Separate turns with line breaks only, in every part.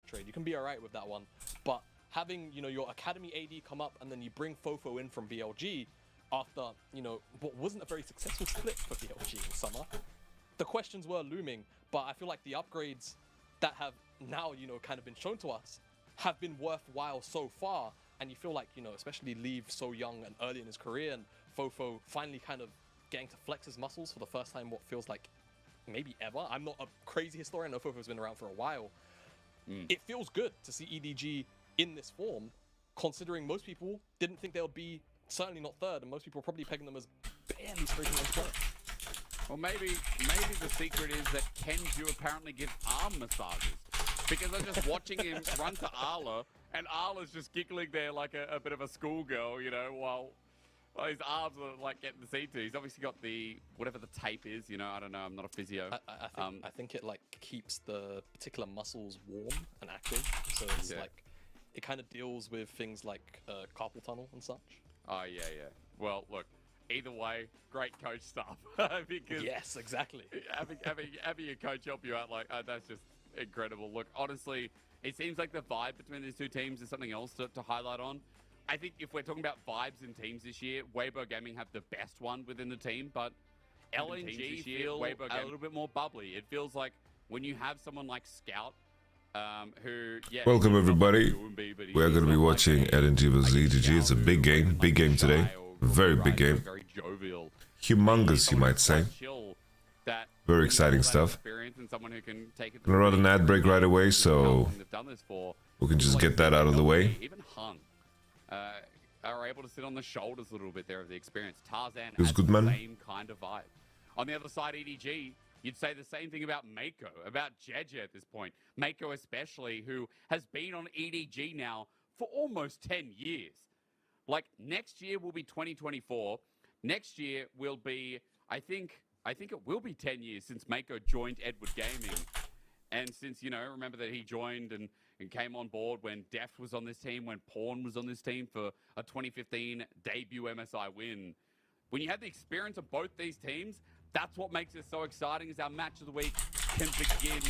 trade. You can be alright with that one. But having, you know, your academy AD come up and then you bring Fofo in from BLG after, you know, what wasn't a very successful split for BLG in summer, the questions were looming. But I feel like the upgrades that have now, you know, kind of been shown to us have been worthwhile so far. And you feel like, you know, especially Leave so young and early in his career, and Fofo finally kind of getting to flex his muscles for the first time, what feels like maybe ever. I'm not a crazy historian. I know Fofo's been around for a while. It feels good to see EDG in this form, considering most people didn't think they would be, certainly not third, and most people are probably pegging them as barely scraping on play.
Well, maybe the secret is that Kenju apparently gives arm massages. Because I'm just watching him run to Arla, and Arla's just giggling there like a bit of a schoolgirl, you know, while his arms are like getting the C2. He's obviously got the, whatever the tape is, you know, I don't know, I'm not a physio.
I think it like keeps the particular muscles warm and active. So it's like, it kind of deals with things like carpal tunnel and such.
Oh, yeah. Well, look, either way, great coach stuff. Because
yes, exactly.
having your coach help you out, like, that's just incredible. Look, honestly, it seems like the vibe between these two teams is something else to highlight on. I think if we're talking about vibes in teams this year, Weibo Gaming have the best one within the team, but LNG feel a little bit more bubbly. It feels like when you have someone like Scout, who,
welcome everybody. We're going to be watching LNG vs EDG. It's a big game today. Very big game.
Very jovial.
Humongous, you might say. Very exciting stuff. Gonna run an ad break right away, so we can just get that out of the way.
Even Hung are able to sit on the shoulders a little bit there of the experience. Tarzan
has
the
good, man.
same kind of vibe. On the other side, EDG, you'd say the same thing about Mako, about Jeje at this point. Mako especially, who has been on EDG now for almost 10 years. Like, next year will be 2024. Next year will be, I think it will be 10 years since Mako joined Edward Gaming. And since, you know, remember that he joined and came on board when Deft was on this team, when Pawn was on this team for a 2015 debut MSI win. When you have the experience of both these teams, that's what makes it so exciting, is our match of the week can begin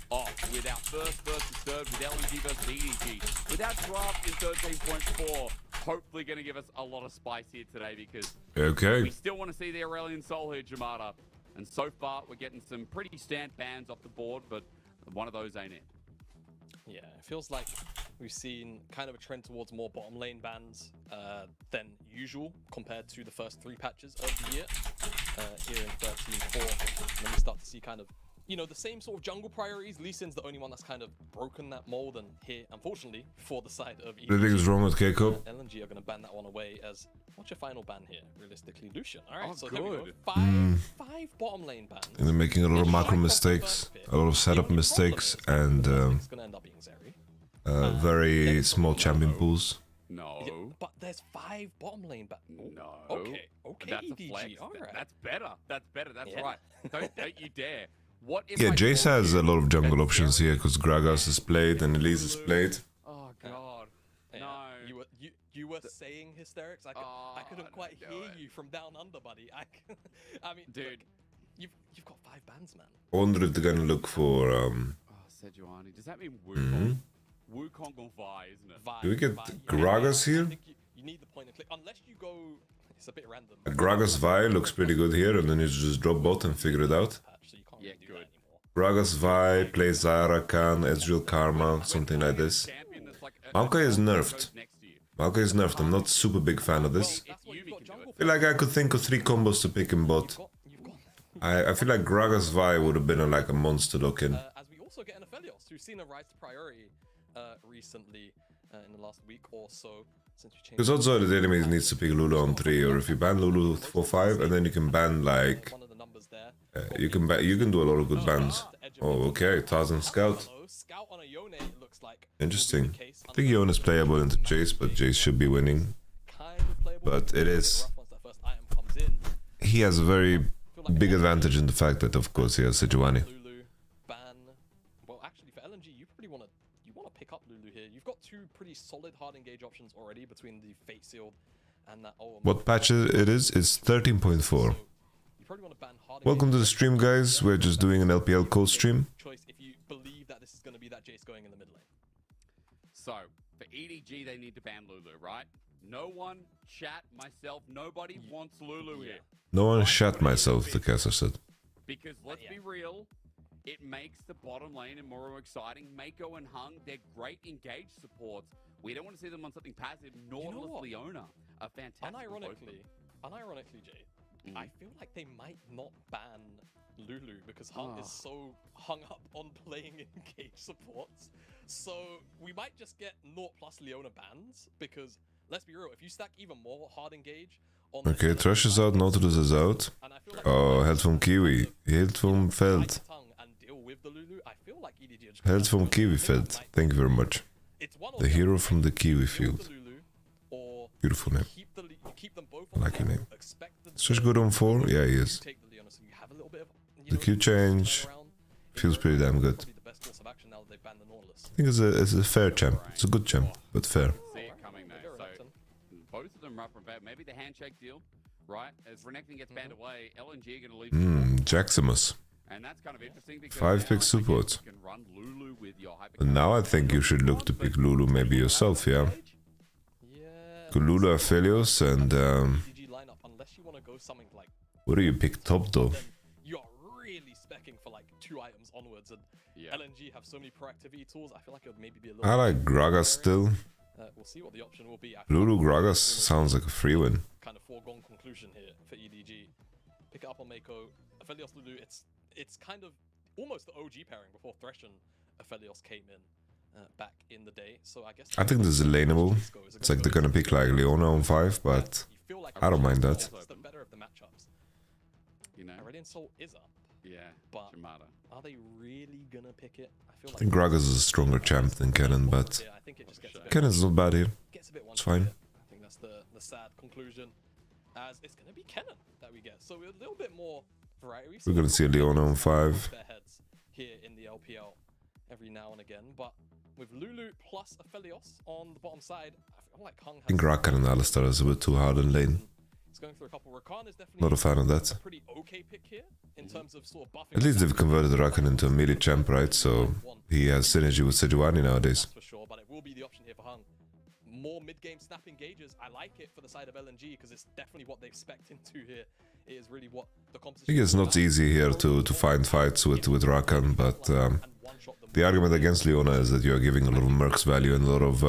off with our first versus third, with LNG versus EDG. With our draft in 13.4, hopefully going to give us a lot of spice here today, because we still want to see the Aurelian Soul here, Jamada. And so far, we're getting some pretty stand bans off the board, but one of those ain't it.
Yeah, it feels like we've seen kind of a trend towards more bottom lane bans than usual compared to the first 3 patches of the year here in 13.4. And then we start to see kind of, you know, the same sort of jungle priorities. Lee Sin's the only one that's kind of broken that mold, and here, unfortunately, for the side of EDG,
Anything is wrong with Keiko?
LNG are going to ban that one away as, what's your final ban here, realistically? Lucian. All right, so
good.
there we go. Five bottom lane bans.
And they're making a lot of macro mistakes, a lot of setup mistakes, and
it's going to end up being Zeri.
very small champion pools.
No.
Yeah, but there's 5 bottom lane bans.
No.
Okay,
That's
EDG,
a flex.
all right.
That's better. That's
Yeah.
right. Don't you dare. What if
Yeah,
I
Jace
told
has
you
a lot of jungle
that
options here, because Gragas is played and Elise is played.
Oh god.
Yeah,
No.
You were saying hysterics. I couldn't quite hear you from down under, buddy. I mean,
dude,
look, you've got 5 bans, man.
I wonder if they're gonna look for
Oh, Sejuani. Does that mean Wukong? Wukong or Vi, isn't it?
Vi,
do we get
Vi,
Gragas
I
here?
think you need the point and click, unless you go. It's a bit random.
Gragas Vi looks pretty good here, and then you just drop bot and figure it out.
So you can't really do that anymore.
Gragas Vi, play Zyra, Khan, Ezreal Karma, something like this. Maokai is nerfed. Maokai is nerfed. I'm not a super big fan of this. I feel like I could think of 3 combos to pick in bot. I feel like Gragas Vi would have been like a monster looking.
As we also get an Aphelios, who's seen a rise to priority recently in the last week or so.
Because also the enemy needs to pick Lulu on 3, or if you ban Lulu for 5, and then you can ban like you can do a lot of good bans. Oh, okay, Tarzan Scout. Interesting. I think Yone is playable into Jace, but Jace should be winning. But it is. He has a very big advantage in the fact that, of course, he has Sejuani.
Well, actually, for LNG, you probably want to pick up Lulu here. You've got 2 pretty solid hard engage options already between the Fate Sealed and that.
What patch it is? It's 13.4. Welcome to the stream, guys. We're just doing an LPL code stream.
Choice if you believe that this is going to be that Jace going in the mid lane.
So, for EDG, they need to ban Lulu, right? No one, chat, myself, nobody wants Lulu here.
No one shot myself, the caster said.
Because let's be real, it makes the bottom lane and more exciting. Mako and Hung, they're great engaged supports. We don't want to see them on something passive. Nautilus, Leona, are fantastic.
Unironically, Jay, I feel like they might not ban Lulu because Hung is so hung up on playing engaged supports. So we might just get Naught plus Leona bans because, let's be real, if you stack even more hard engage on
Okay, Trash is out, Nautilus is out. Oh, Held from Kiwi. Held from Feld. Held from Kiwi Feld. Thank you very much. The hero from the Kiwi field. Beautiful name. I like your name. Is Trash good on 4? Yeah, he is. The Q change feels pretty damn good. I think it's a fair champ. It's a good champ, but fair.
See it coming though. So both of them are up from bad. Maybe the handshake deal, right? As Renekton gets banned away, LNG are going to leave.
Jaximus.
And that's kind of interesting because
5 pick support.
you can run Lulu with your
And now I think you should look to pick Lulu maybe yourself, yeah? Lulu Aphelios and what do you pick top though?
You're really specking for like 2 items onwards, and LNG have so many proactivity tools. I feel like it would maybe be a little.
I like Gragas still.
We'll see what the option will be.
Lulu Gragas sounds like a free win.
Kind of foregone conclusion here for EDG. Pick it up on Mako. Aphelios Lulu. It's kind of almost the OG pairing before Thresh and Aphelios came in back in the day. So I guess.
I think this is laneable. It's like they're gonna pick like Leona on 5, but I don't mind that.
It's the better of the matchups.
You know,
Radiant Soul is up.
Yeah,
but
Jamada.
Are they really gonna pick it?
I think Gragas is a stronger champ than Kennen, but Kennen's not bad here. It's fine.
I think that's the sad conclusion, as it's gonna be Kennen that we get. So a little bit more variety.
We're gonna see a Leona on 5.
Their heads here in the LPL every now and again, but with Lulu plus Aphelios on the bottom side, I feel like Hung has.
I think Rakan and Alistar is a bit too hard in lane.
He's going through a couple. Rakan is definitely
not a fan of that.
A pretty okay pick here in terms of sort of buffing.
At least they've converted Rakan into a melee champ, right? So he has synergy with Sejuani nowadays.
That's for sure, but it will be the option here for Hung. More mid-game snap engages. I like it for the side of LNG because it's definitely what they've spec'd into here. It is really what the competition.
I think it's not easy here to find fights with Rakan, but the argument against Leona is that you're giving a lot of Mercs value and a lot of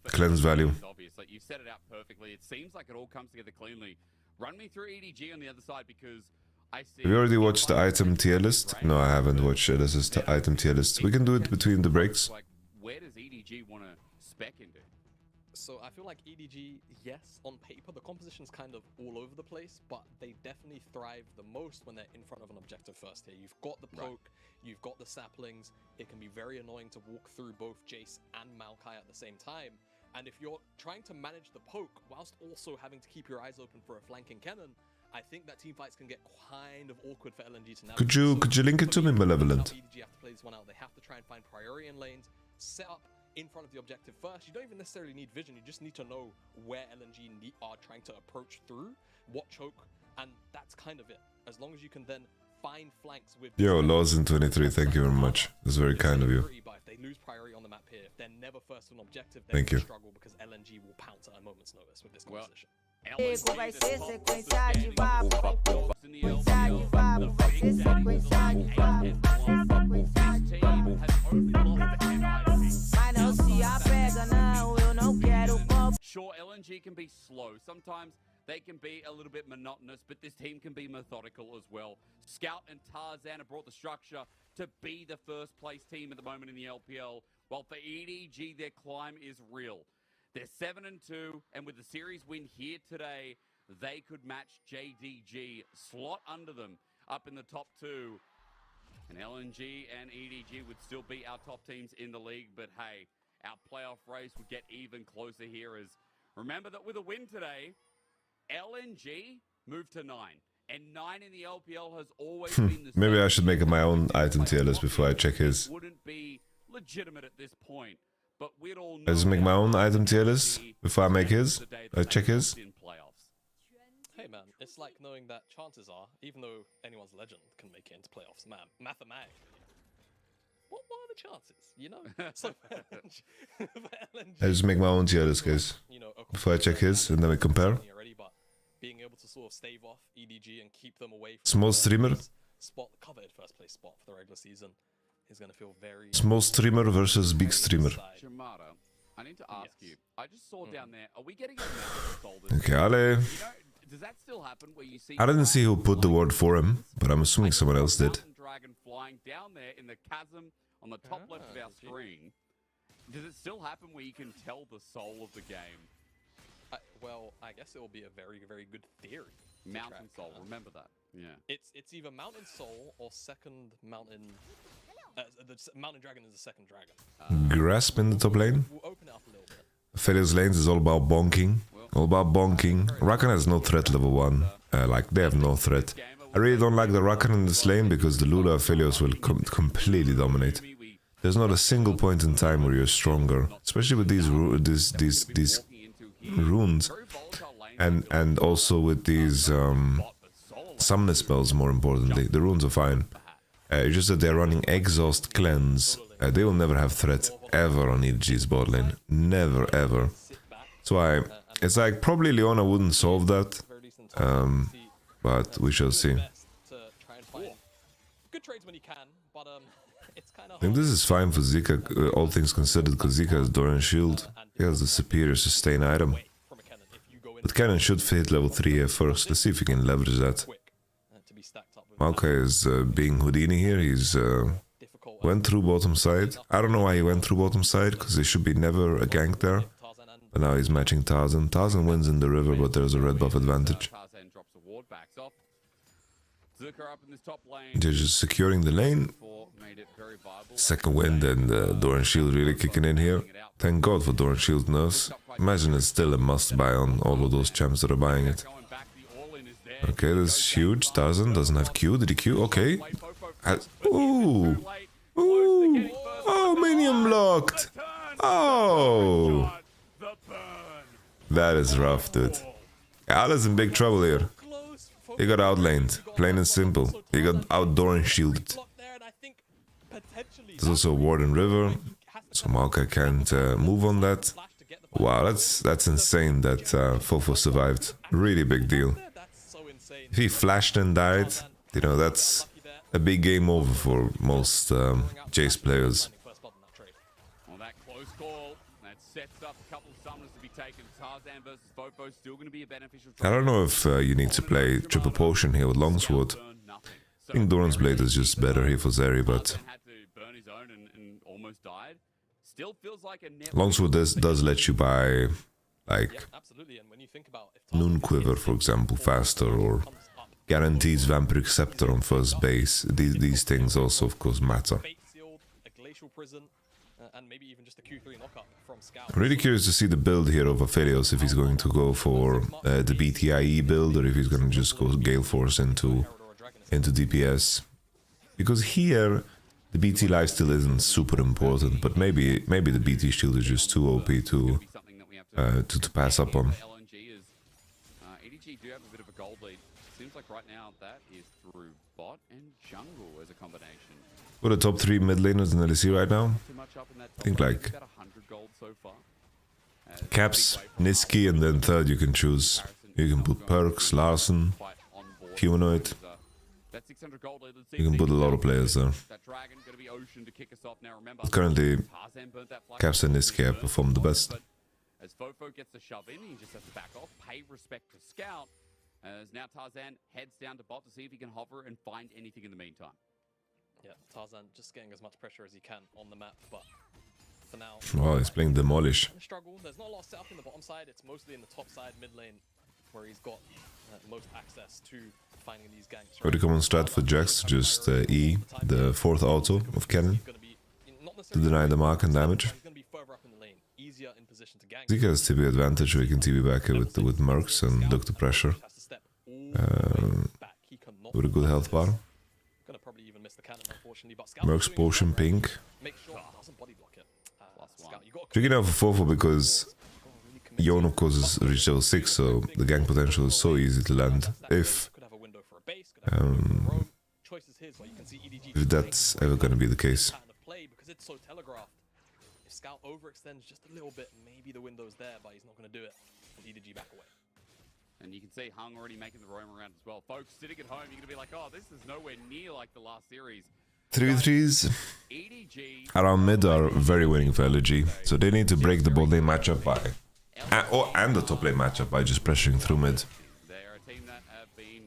cleanse value.
Like you set it out perfectly. It seems like it all comes together cleanly. Run me through EDG on the other side because I see.
Have you already watched the item tier list? No, I haven't watched it. This is the item tier list. We can do it between the breaks.
Like, where does EDG want to spec into?
So I feel like EDG, yes, on paper the composition's kind of all over the place, but they definitely thrive the most when they're in front of an objective first here. You've got the poke, you've got the saplings. It can be very annoying to walk through both Jace and Maokai at the same time. And if you're trying to manage the poke whilst also having to keep your eyes open for a flanking cannon, I think that team fights can get kind of awkward for LNG to navigate.
Could you link it to me, Malevolent?
EDG have to play this one out. They have to try and find priority in lanes, set up in front of the objective first. You don't even necessarily need vision. You just need to know where LNG are trying to approach through, what choke, and that's kind of it. As long as you can then find flanks with.
Yo, Laws in 23, thank you very much. That's very kind of you.
But if they lose priority on the map here, if they're never first to an objective,
thank you.
Struggle because LNG will pounce at a moment's notice with this composition.
Sure, LNG can be slow. Sometimes they can be a little bit monotonous, but this team can be methodical as well. Scout and Tarzan have brought the structure to be the first place team at the moment in the LPL, while for EDG, their climb is real. They're 7-2, and with the series win here today, they could match JDG, slot under them up in the top 2. And LNG and EDG would still be our top teams in the league, but hey, our playoff race would get even closer here as remember that with a win today, LNG moved to 9. And 9 in the LPL has always been the
Maybe I should make my own item tier list before I check his.
Wouldn't be legitimate at this point, but we'd all know
I just make my own item tier list before I make his. I check his.
Hey man, it's like knowing that chances are, even though anyone's legend can make it into playoffs, man, mathematically, what are the chances, you know? So for LNG,
I just make my own tier list, guys,
you know,
before I check his, and then we compare.
already, but being able to sort of stave off EDG and keep them away from
Small
the
streamer.
spot, coveted first place spot for the regular season is going to feel very
Small streamer versus big streamer.
Shimada, I need to ask you. I just saw down there. Are we getting a message sold this?
Okay, Ale.
You know, does that still happen where you see?
I didn't see who put the word for him, but I'm assuming someone else did.
Dragon flying down there in the chasm on the top left of our screen. Does it still happen where you can tell the soul of the game?
well, I guess it will be a very, very good theory.
Mountain Soul, remember that. Yeah.
It's either Mountain Soul or second Mountain. The Mountain Dragon is the second dragon.
Grasp in the top lane.
We'll open it up a little bit.
Aphelios lanes is all about bonking. All about bonking. Rakan has no threat level 1. Like, they have no threat. I really don't like the Rakan in this lane because the Lula Aphelios will completely dominate. There's not a single point in time where you're stronger, especially with these runes, and also with these summoner spells. More importantly, the runes are fine. It's just that they're running Exhaust Cleanse. They will never have threat ever on EDG's bot lane. Never ever. So it's like probably Leona wouldn't solve that, but we shall see.
Good trades when you can, but
I think this is fine for Zika, all things considered, because Zika has Doran Shield. He has the superior sustain item. But Cannon should hit level 3 here first. Let's see if we can leverage that. Maokai is being Houdini here. He's went through bottom side. I don't know why he went through bottom side, because there should be never a gank there. But now he's matching Tarzan. Tarzan wins in the river, but there's a red buff advantage. They're just securing the lane. Second wind and Doran Shield really kicking in here. Thank God for Doran Shield nerfs. Imagine it's still a must buy on all of those champs that are buying it. Okay, this is huge. Tarzan doesn't have Q. Did he Q? Okay. Ooh. Ooh. Oh, minion blocked. Oh. That is rough, dude. Ala's in big trouble here. He got outlaned, plain and simple. He got outdoor and shielded. There's also a Warden River, so Maokai can't move on that. Wow, that's insane that Fofo survived. Really big deal. If he flashed and died, you know, that's a big game over for most Jace players. I don't know if you need to play triple potion here with Longsword. I think Doran's Blade is just better here for Zeri, but Longsword does let you buy, like, Noon Quiver, for example, faster, or guarantees Vampiric Scepter on first base. These things also, of course, matter. I'm really curious to see the build here of Aphelios, if he's going to go for the BTIE build, or if he's going to just go Gale Force into DPS. Because here, the BT lifesteal isn't super important, but maybe the BT shield is just too OP to pass up on.
EDG do have a bit of a gold lead. Seems like right now that is through bot and jungle as a combination.
What are the top 3 mid laners in LEC right now? I think like Caps, Niski, and then third you can choose. You can put Perks, Larson, Humanoid. You can put a lot of players there. But currently, Caps and Niski have performed the best.
As Fofo gets the shove in, he just has to back off, pay respect to Scout. As now Tarzan heads down to bot to see if he can hover and find anything in the meantime.
Yeah, Tarzan just getting as much pressure as he can on the map, but for now...
Wow, he's playing Demolish.
Struggle. There's not a lot of setup in the bottom side, it's mostly in the top side, mid lane, where he's got most access to finding these ganks.
Very common strat for Jax to just E, the 4th auto of Cannon, to deny the mark and damage. Zika has TB advantage, we can TB back here with Mercs and duck the pressure. With a good health bar. Mercs potion pink. Tricky now for Fofo because Yono causes reach level 6, so the gank potential is so easy to land. If that's ever gonna be the case.
so telegraphed. If Scout overextends just a little bit, maybe the window's there, but he's not going to do it. And EDG back away.
And you can see Hung already making the roam around as well. Folks, sitting at home, you're going to be like, oh, this is nowhere near like the last series.
3v3s
EDG
around mid are very winning for LNG, so they need to break the bot lane matchup by... and the top lane matchup by just pressuring through mid.
They're a team that have been,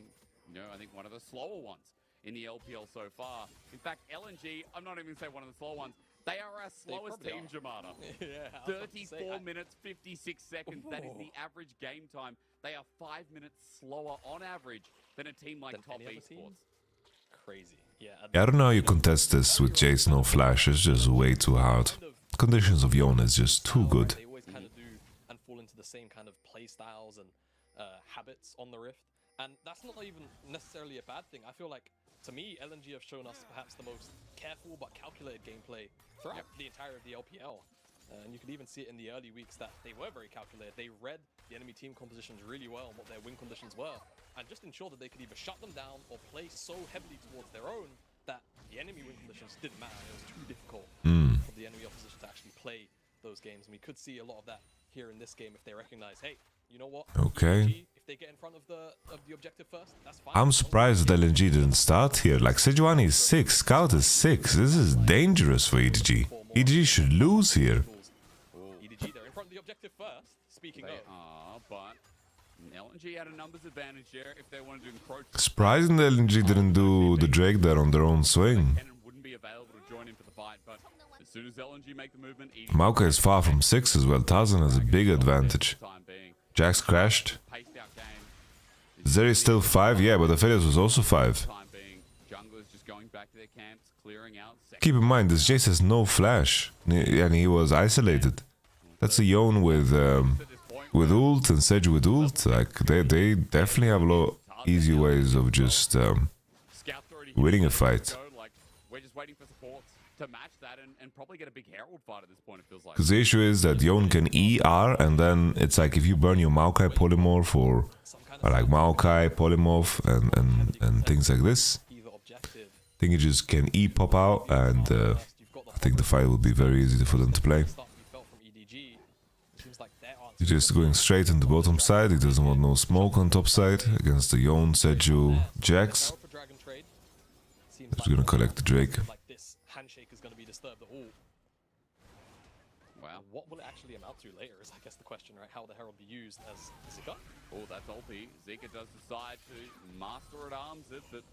I think one of the slower ones in the LPL so far. In fact, LNG, I'm not even going to say one of the slower ones. They are our slowest team, Jamada.
Yeah,
34 minutes, 56 seconds. That is the average game time. They are 5 minutes slower on average than a team like Top Esports.
Crazy. Yeah,
I don't know how you contest this with Jace no flash. It's just way too hard. Conditions of Yon is just too good.
They always kind of do and fall into the same kind of play styles and habits on the Rift. And that's not even necessarily a bad thing. I feel like, to me, LNG have shown us perhaps the most careful but calculated gameplay throughout the entirety of the LPL. And you could even see it in the early weeks that they were very calculated. They read the enemy team compositions really well and what their win conditions were, and just ensured that they could either shut them down or play so heavily towards their own that the enemy win conditions didn't matter. It was too difficult for the enemy opposition to actually play those games. And we could see a lot of that here in this game if they recognize, hey, you know what?
Okay.
EDG, if they get in front of the objective first, that's fine.
I'm surprised that LNG didn't start here. Like, Sejuani is 6, Scout is 6. This is dangerous for EDG. EDG should lose here.
EDG, they're in front of the objective first. Speaking
They
of,
are, but LNG had a numbers advantage there if they wanted to encroach.
Surprising that LNG didn't do the Drake there on their own swing.
Cannon wouldn't be available to join in for the fight, but as soon as LNG make the movement,
Maokai is far from 6 as well. Tarzan has a big advantage.
time being
Jax crashed.
paced out game.
Zeri is still 5, yeah, but Aphelios was also 5.
Time being, junglers just going back to their camps, clearing out.
Keep in mind, this Jace has no flash, and he was isolated. That's a Yone with ult and Seju with ult. Like, they definitely have a lot easy ways of just winning a fight.
Like, we're just waiting for supports to match that and probably get a big Herald fight at this point, it feels like.
Because the issue is that Yone can ER, and then it's like if you burn your Maokai polymorph or like Maokai polymorph and things like this,
either objective,
I think you just can E pop out, and I think the fight will be very easy for them to play.
stuff we felt from EDG, it seems like their answer
He's just going straight on the bottom side. He doesn't want no smoke on top side against the Yone, Seju, Jax.
for Dragon Trade seems
He's gonna collect the Drake.
like this handshake is going to be disturbed at all.
Wow.
What will it actually amount to later is, I guess, the question, right? How will the Herald be used as Zika?
Oh, that's ulti. Zika does decide to master at arms it, but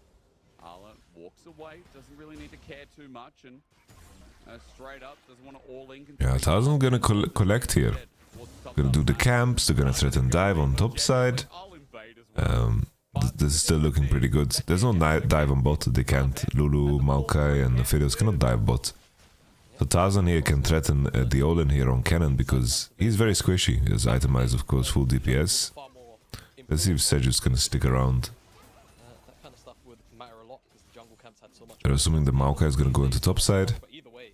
Arla walks away, doesn't really need to care too much, and straight up doesn't want to all-in.
Yeah, Tarzan's gonna collect here. Gonna do the camps. They're gonna threaten dive on top side. This is still looking pretty good. There's no dive on bot. They can't. Lulu, Maokai, and Aphelios cannot dive bot. So Tarzan here can threaten the all-in here on Cannon because he's very squishy. He has itemized, of course, full DPS.
Far more
Let's see if Seju's gonna stick around.
that kind of stuff would matter a lot because the jungle camps had so much.
They're assuming the Maokai is gonna go into top side.
But either way,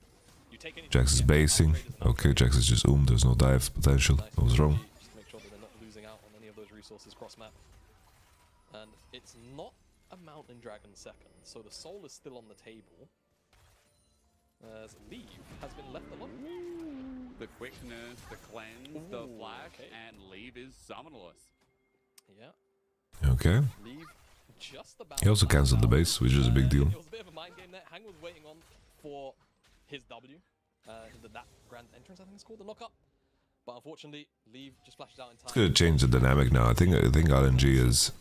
you take any
Jax is basing. Okay, Jax is just there's no dive potential. I was wrong.
Just to make sure that they're not losing out on any of those resources cross map. And it's not a Mountain Dragon second, so the soul is still on the table. As Leave has been left alone.
The quickness, the cleanse, the
Ooh,
flash,
okay.
and Leave is summonerless.
Yeah,
Okay.
Leave just about.
He also cancelled the base, which is a big deal.
It was a bit of a mind game there. Hang was waiting on for his W. That grand entrance, I think it's called, the knockup. But unfortunately, Leave just flashes out in time.
It's gonna change the dynamic now. I think LNG is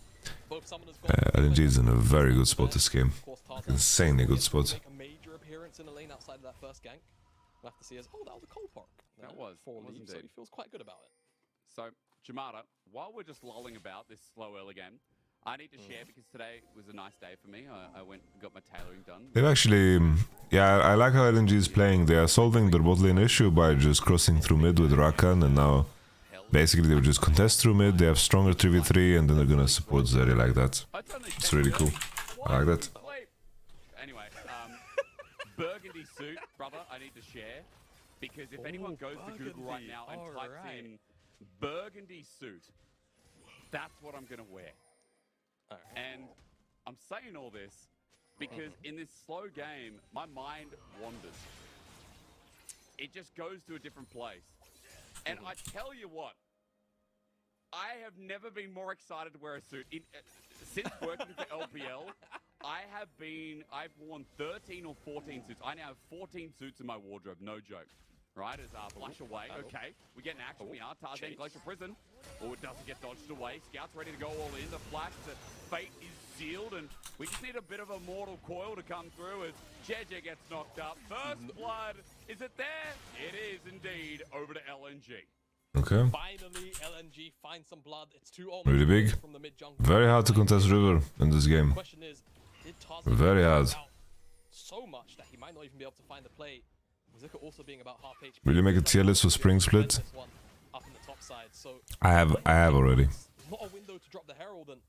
Both summoners got
LNG is in a very good spot this game.
Of course, Tarzan
Insanely good
gets to
spot.
Make a major appearance in the lane outside of that first gank. We'll have to see as that was a cold park.
That was
Leave, so
indeed.
he feels quite good about it.
So, Jamada, while we're just lolling about this slow early game, I need to share because today was a nice day for me. I went and got my tailoring done.
They've actually, yeah, I like how LNG is playing. They are solving their bot lane issue by just crossing through mid with Rakan, and now basically they will just contest through mid. They have stronger 3v3, and then they're gonna support Zeri like that. It's really cool. I like that.
Wait. Anyway, burgundy suit, brother, I need to share. Because if anyone goes to Google right now and types in burgundy suit, that's what I'm going to wear. And I'm saying all this because in this slow game, my mind wanders. it just goes to a different place. And I tell you what, I have never been more excited to wear a suit. Since working for LPL, I've worn 13 or 14 suits. I now have 14 suits in my wardrobe, no joke. Right, as flash away. Okay, we get an action. We are Tarzan Glacier Prison. Oh, it doesn't get dodged away. Scouts ready to go all in. The flash, the fate is sealed, and we just need a bit of a mortal coil to come through as JJ gets knocked up. First blood, is it there? It is indeed. Over to LNG.
Okay.
Finally, LNG finds some blood. It's too
Really big.
from the mid-jungle.
Very hard to contest River in this game.
Question is, did Tarzan
Very hard.
so much that he might not even be able to find the play? Zika also being about half HP.
Will you make a tier list for Spring Split?
Up in the top side, so
I have already.
not a window to drop the Herald, and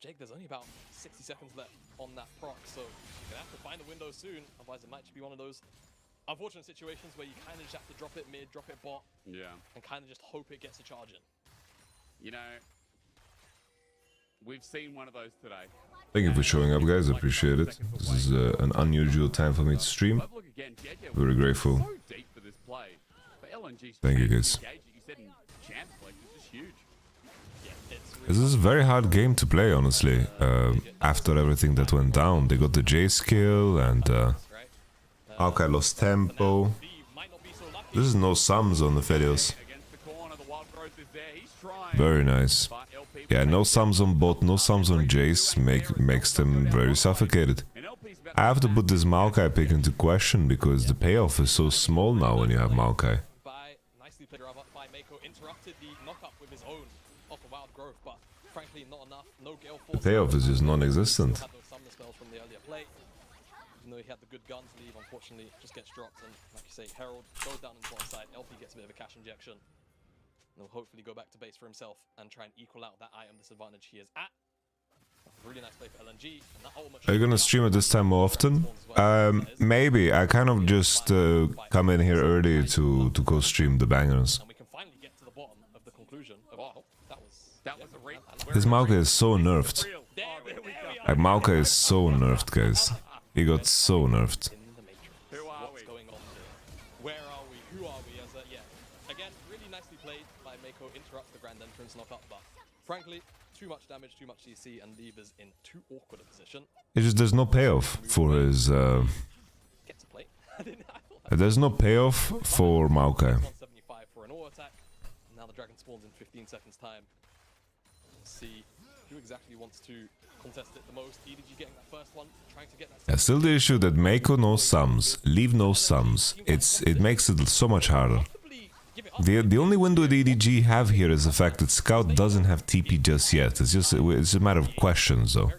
Jake, there's only about 60 seconds left on that proc, so you're gonna have to find a window soon, otherwise it might just be one of those unfortunate situations where you kind of just have to drop it mid, drop it bot, and kind of just hope it gets a charge in.
You know, we've seen one of those today.
Thank you for showing up, guys. Appreciate it. This is an unusual time for me to stream. Very grateful. Thank you, guys. This is a very hard game to play, honestly. After everything that went down, they got the J skill and Maokai lost tempo. This is no sums on the Felios. Very nice. Yeah, no sums on bot, no sums on Jace makes them very suffocated. I have to put this Maokai pick into question because the payoff is so small now when you have Maokai.
Nicely played by Mako, interrupted the knockup with his own off the wild growth, but frankly not enough. No Gale Force.
The payoff is just non-existent.
Had those summoner spells from the earlier play. Even though he had the good guns leave, unfortunately just gets dropped, and like you say, Herald goes down into one side. LP gets a bit of a cash injection. He'll hopefully go back to base for himself and try and equal out that item disadvantage he is at. Really nice play for LNG. And that ultimate
Are you gonna stream at this time more often? Maybe. I kind of just come in here early to go stream the bangers.
And we can finally get to the bottom of the conclusion. Of, that was a rape.
This Maokai is so nerfed. Like, Maokai is so nerfed, guys. He got so nerfed.
What's going on here? Where are we? Who are we? As a, again, really nicely played by Mako. Interrupts the grand entrance knock up, but frankly, too much damage, too much CC, and Lever's in too awkward a position.
It's just there's no payoff for his.
Get to play.
There's no payoff for Maokai.
175 for an auto attack. Now the dragon spawns in 15 seconds time. Let's see who exactly wants to contest it the most. EDG getting that first one, trying to get that.
Still the issue that Mako no sums, Leave no sums. It makes it so much harder. The only window the EDG have here is the fact that Scout doesn't have TP just yet. It's a matter of questions though.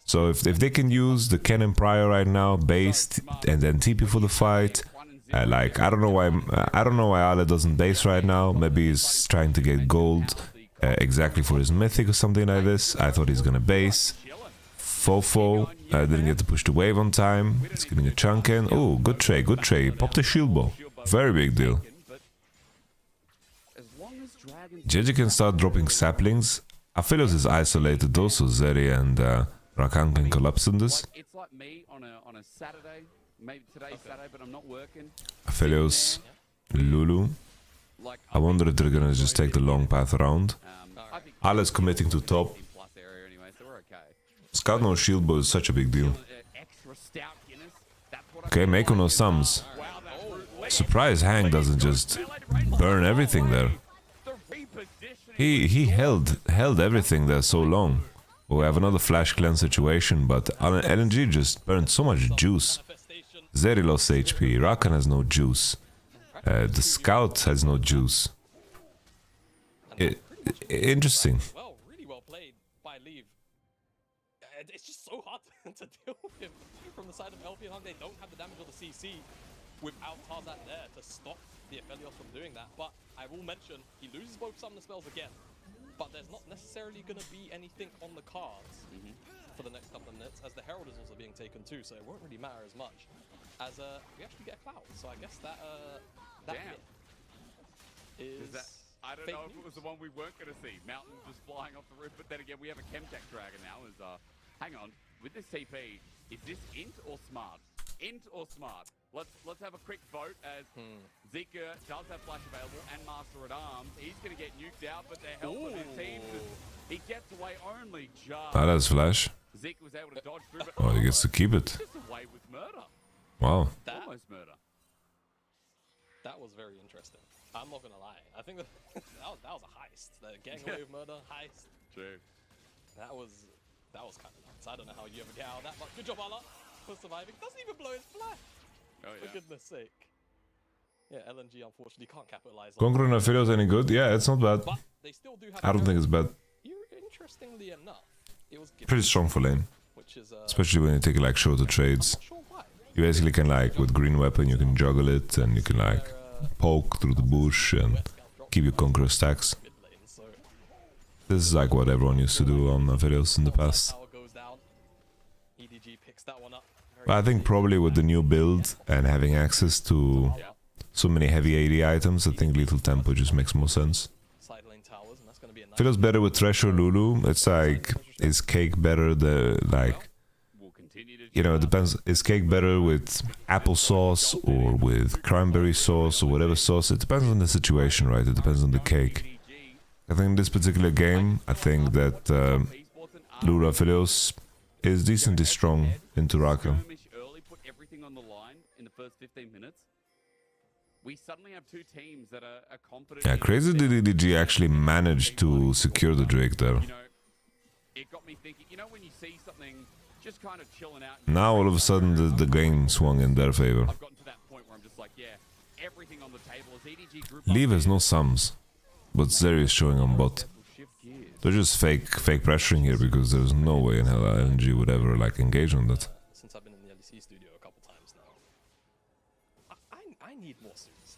So if they can use the Cannon Prior right now, based and then TP for the fight, like I don't know why Ale doesn't base right now. Maybe he's trying to get gold exactly for his mythic or something like this. I thought he's gonna base. Fofo didn't get to push the wave on time. He's getting a chunk in. Oh, good trade, good trade. Pop the shield bow. Very big deal. JJ can start dropping saplings. Aphelios is isolated though, so Zeri and Rakan can collapse in this.
It's like me on a Saturday, maybe today's Saturday, but I'm not working.
Aphelios, Lulu. I wonder if they're gonna just take the long path around. Ale's committing to top. Scout no shield bow is such a big deal. Okay, Mako no sums. Surprise Hang doesn't just burn everything there. He held everything there so long. We have another flash cleanse situation, but LNG just burned so much juice. Zeri lost HP, Rakan has no juice. The Scout has no juice. Interesting.
Well, really well played by Leave. It's just so hard to deal with from the side of LP and Hung. They don't have the damage or the CC without Tarzan there to stop the Aphelios from doing that. But I will mention, he loses both summoner spells again. But there's not necessarily going to be anything on the cards for the next couple of minutes, as the Herald is also being taken too, so it won't really matter as much as we actually get a cloud. So I guess that hit is
I don't know if it was the one we weren't going to see. Mountain just flying off the roof, but then again, we have a Chemtech Dragon now. Hang on, with this TP, is this int or smart? Int or smart? let's have a quick vote as Zika does have flash available and Master at Arms. He's going to get nuked out, but the help of his team, he gets away only just.
Ah, that's flash.
Zeke was able to dodge through, but
Oh, he gets to keep it.
just away with murder.
Wow.
Almost murder.
That was very interesting. I'm not gonna lie. I think that was a heist. The getting away with murder heist.
True.
That was kind of nuts. I don't know how you ever get out of that, but good job, Allah, for surviving. Doesn't even blow his flash.
Oh
For
yeah.
goodness sake. Yeah, LNG unfortunately can't capitalize on.
Conqueror and Affiliate any good? Yeah, it's not bad.
But they still do have.
I don't think it's bad.
Interestingly enough, it was given,
Pretty strong for lane.
which is
Especially when you take like shorter trades.
not sure why.
You basically can like, with green weapon, you can juggle it and you can like poke through the bush and keep your Conqueror stacks.
Mid lane, so
This is like what everyone used to do on Affiliates in the past.
power goes down. EDG picks that one up.
But I think probably with the new build and having access to so many heavy AD items, I think Lethal Tempo just makes more sense.
Side lane towers, and that's gonna be a nice.
Feels better with Thresh or Lulu. It's like, is cake better like,
We'll continue to
you know, it depends. Is cake better with applesauce or with cranberry sauce or whatever sauce? It depends on the situation, right? It depends on the cake. I think in this particular game, I think that Lulu Affilios is decently strong into Raka.
skirmish early, put everything on the line in the first 15 minutes. We suddenly have two teams that are confident.
Yeah,
in
crazy
their-
that EDG actually managed to secure the Drake there.
You know, it got me thinking, you know, when you see something just kind of chilling out.
Now all of a sudden the game swung in their favor.
I've gotten to that point where I'm just like, yeah, everything on the table is EDG group.
Leave has no sums, but Zeri is showing on bot.
Shift gears.
They're just fake pressuring here because there's no way in hell LNG would ever like engage on that.
Since I've been in the LEC studio a couple times now, I need more suits.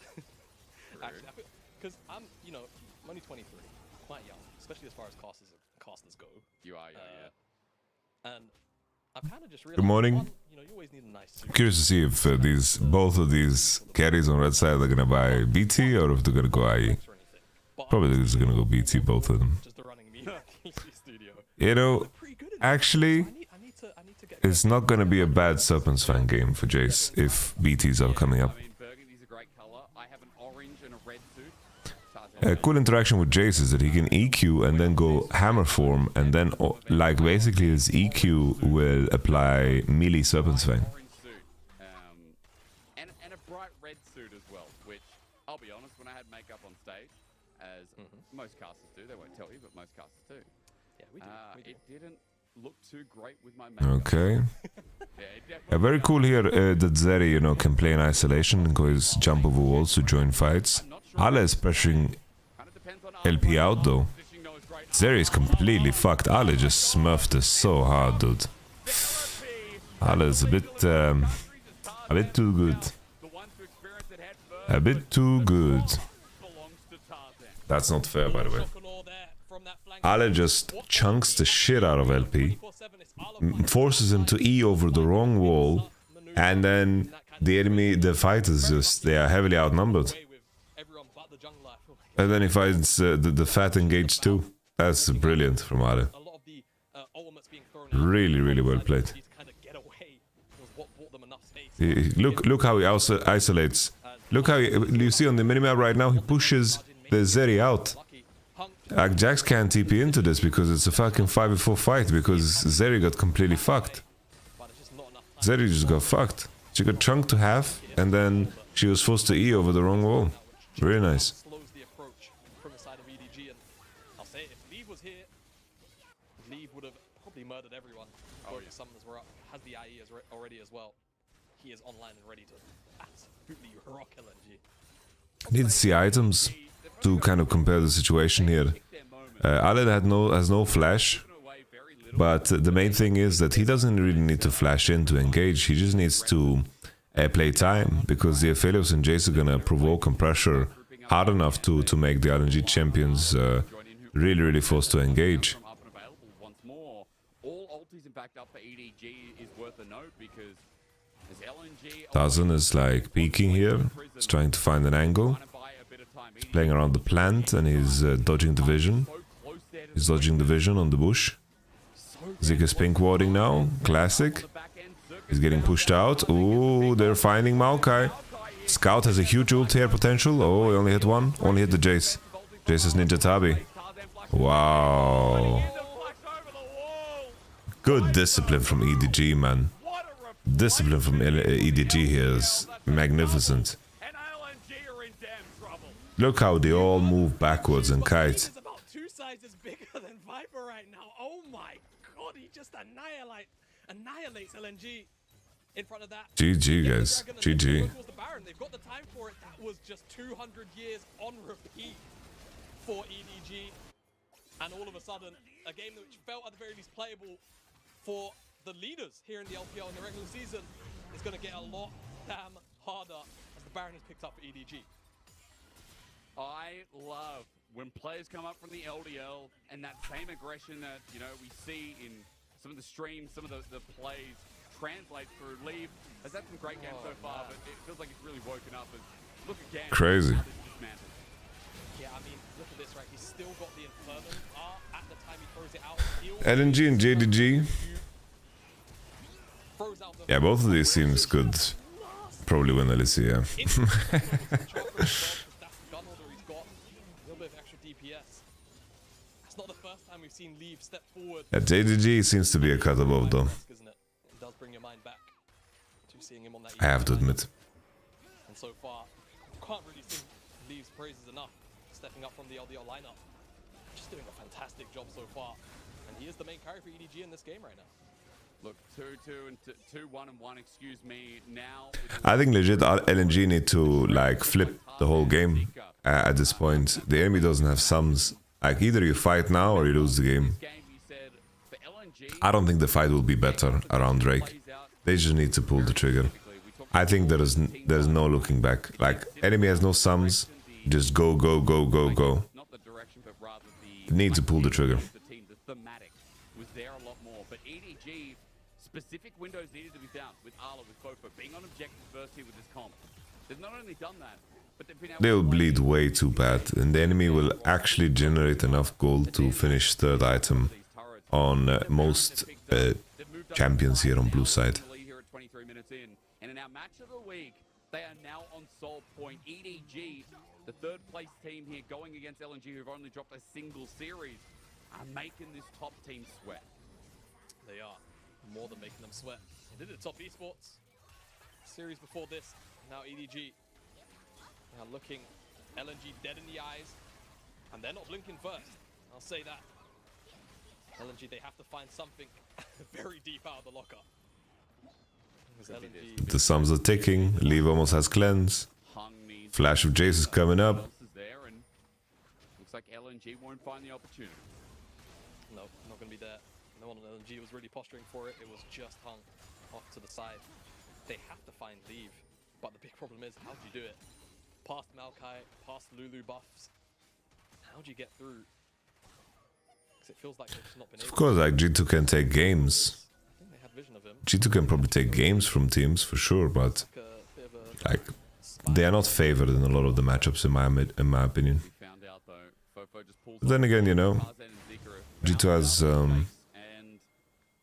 Actually, because I'm, you know, I'm only 23, quite young, especially as far as casters go.
You are, yeah.
And I've kind of just realized.
Good morning.
One, you know, you always need a nice suit.
Curious to see if both of these carries on red side are gonna buy BT or if they're gonna go IE.
Or anything. But
Probably they're gonna go BT, both of them.
just the running me in the LEC studio.
You know,
Pretty good.
actually,
I need to get.
it's not gonna be a bad Serpents fan game for Jace if BTs are coming up.
I mean, burgundy's a great color. I have an orange and a red suit.
A cool interaction with Jace is that he can EQ and then go hammer form, and then like basically his EQ will apply melee Serpent's Fang.
Orange suit. And a bright red suit as well, which, I'll be honest, when I had makeup on stage, as most casters do, they won't tell you, but most casters do,
Yeah, we do. We do.
it didn't look too great with my makeup.
Okay.
Yeah, it definitely
Very cool here that Zeri, you know, can play in isolation and go his jump over walls to join fights. Ale is pressuring
kind of depends on
LP out though.
positioning though is great.
Zeri is completely fucked. Ale just smurfed us so hard, dude. Ale is a bit too good.
The ones who experience it head first
A bit too good.
belongs to Tarzan.
That's not fair, by the way.
Shock and awe there from that flank.
Ale just chunks the shit out of LP,
24/7, it's Allah
forces him to E over the wrong wall, and then the enemy, the fighters just, they are heavily outnumbered.
away with everyone but the jungler. I feel like
And then he finds the fat engage too. That's brilliant from Ale.
a lot of the ultimates being thrown out.
Really, really well played.
To kind of get away was what bought them enough space.
Look how he isolates. Look how you see on the minimap right now, he pushes the Zeri out.
Lucky Hunk
Like Jax can't TP into this because it's a fucking 5v4 fight because Zeri got completely fucked.
but it's just not enough time.
Zeri just got fucked. She got chunked to half and then she was forced to E over the wrong wall. Very nice.
Slows the approach from the side of EDG, and I'll say if Leave was here, Leave would have probably murdered everyone. Both the summoners were up, has the IE already as well. He is online and ready to absolutely rock LNG.
Need to see items to kind of compare the situation here. Aled has no flash, but the main thing is that he doesn't really need to flash in to engage. He just needs to play time because the Aphelios and Jace are gonna provoke and pressure hard enough to make the LNG champions really forced to engage.
Up and available once more. All ultis in fact up for EDG is worth a note because as LNG
Tarzan is like peeking here. He's trying to find an angle. Playing around the plant and he's dodging the vision. He's dodging the vision on the bush. Zeke is pink warding now. Classic. He's getting pushed out. Ooh, they're finding Maokai. Scout has a huge ult here potential. Oh, he only hit one. Only hit the Jace. Jace's Ninja Tabi. Wow. Good discipline from EDG, man. Discipline from EDG here is magnificent. Look how they all move backwards and kite.
He's about 2 sizes bigger than Viper right now. Oh my god, he just annihilates LNG in front of that.
GG, guys. GG.
They've got the time for it. That was just 200 years on repeat for EDG. And all of a sudden, a game which felt at the very least playable for the leaders here in the LPL in the regular season is going to get a lot damn harder as the Baron is picked up for EDG.
I love when players come up from the LDL and that same aggression that, you know, we see in some of the streams, some of the plays translate through. Leave has had some great games so far, but it feels like it's really woken up. And look again.
Crazy.
Yeah, I mean, look at this, right? He's still got the Infernum at the time he throws it out.
LNG and JDG. Yeah, both of these teams could probably win LEC, yeah.
It's not the first time we've seen Leave step forward.
Yeah, JDG seems to be a cut above, though.
Isn't it? It does bring your mind back to seeing him on that.
I have to admit.
And so far, can't really sing Leave's praises enough. Stepping up from the LDL lineup, just doing a fantastic job so far. And he is the main carry for EDG in this game right now.
Look, 2-2 and 2-1-1. Excuse me. Now,
I think legit LNG need to like flip the whole game at this point. The enemy doesn't have sums. Like either you fight now or you lose the game. I don't think the fight will be better around Drake. They just need to pull the trigger. I think there's no looking back. Like enemy has no sums. Just go, go, go, go, go. Need to pull the trigger.
Specific windows needed to be found with Arla, with Fofo being on objective first here with this comp. They've not only done that, but they've been able
They'll bleed way too bad, and the enemy will actually generate enough gold to finish third item on most champions here on blue side.
And in our match of the week, they are now on Soul Point. EDG, the third place team here going against LNG, who've only dropped a single series, are making this top team sweat.
They are. More than making them sweat. They did it top esports series before this. Now EDG now looking LNG dead in the eyes, and they're not blinking first. I'll say that. LNG, they have to find something very deep out of the locker.
The sums are ticking. Leave almost has cleanse. Flash of Jace is coming up.
Looks like LNG won't find the opportunity.
No, not going to be there. No one on LNG was really posturing for it. It was just hung off to the side. They have to find Leave, but the big problem is, how do you do it? Past Maokai, past Lulu buffs. How do you get through? Because it feels like they've just not been able.
Of course, like G2 can take games.
I think they had vision of him.
G2 can probably take games from teams for sure, but like they are not favored in a lot of the matchups in my opinion. But then again, you know, G2 has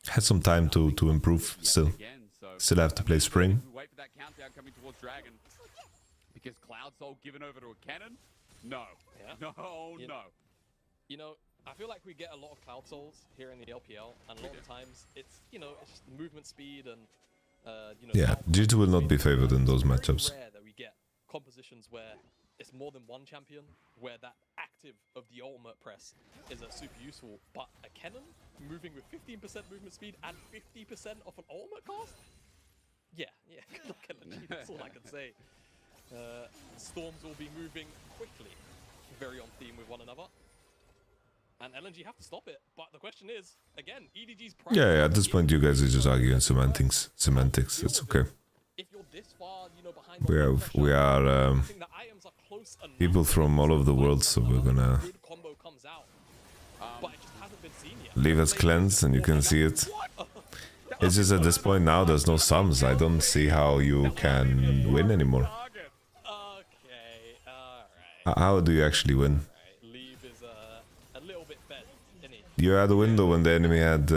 had some time to improve still. Still have to play Spring.
Wait for that countdown coming towards Dragon. Because Cloud Soul given over to a cannon? No.
Yeah.
No, no.
You know, I feel like we get a lot of Cloud Souls here in the LPL, and a lot of times it's, you know, it's just movement speed and, you know...
Yeah, G2 will not be favored in those matchups.
It's rare that we get compositions where it's more than one champion, where that active of the ultimate press is super useful, but a cannon moving with 15% movement speed and 50% off an ultimate cost? Yeah, good luck LNG, that's all I can say. Storms will be moving quickly, very on theme with one another. And LNG have to stop it, but the question is, again, EDG's prime.
Yeah, at this point you guys are just arguing semantics. It's okay.
If you're this far, you know, behind
we are people from all over the world, so we're gonna leave us cleansed, and you can see it. It's just at this point now there's no sums. I don't see how you can win anymore.
Okay, alright.
How do you actually win? You had a window when the enemy had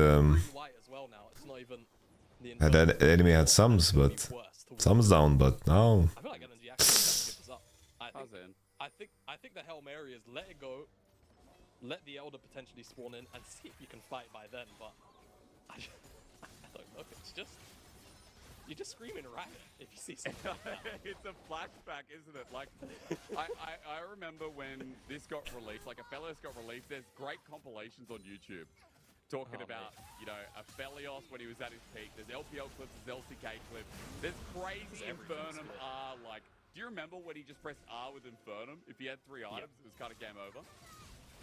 And then the enemy had sums, but sums down, but now.
I feel like LNG actually give this up. I think the Hail Mary is let it go, let the Elder potentially spawn in, and see if you can fight by then. But I don't know. It's just you're just screaming riot if you see something like that.
It's a flashback, isn't it? Like, I remember when this got released, like Aphelios got released, there's great compilations on YouTube talking about, you know, Aphelios when he was at his peak. There's LPL clips, there's LCK clips, there's crazy Infernum R, like, do you remember when he just pressed R with Infernum? If he had 3 items, it was kind of game over.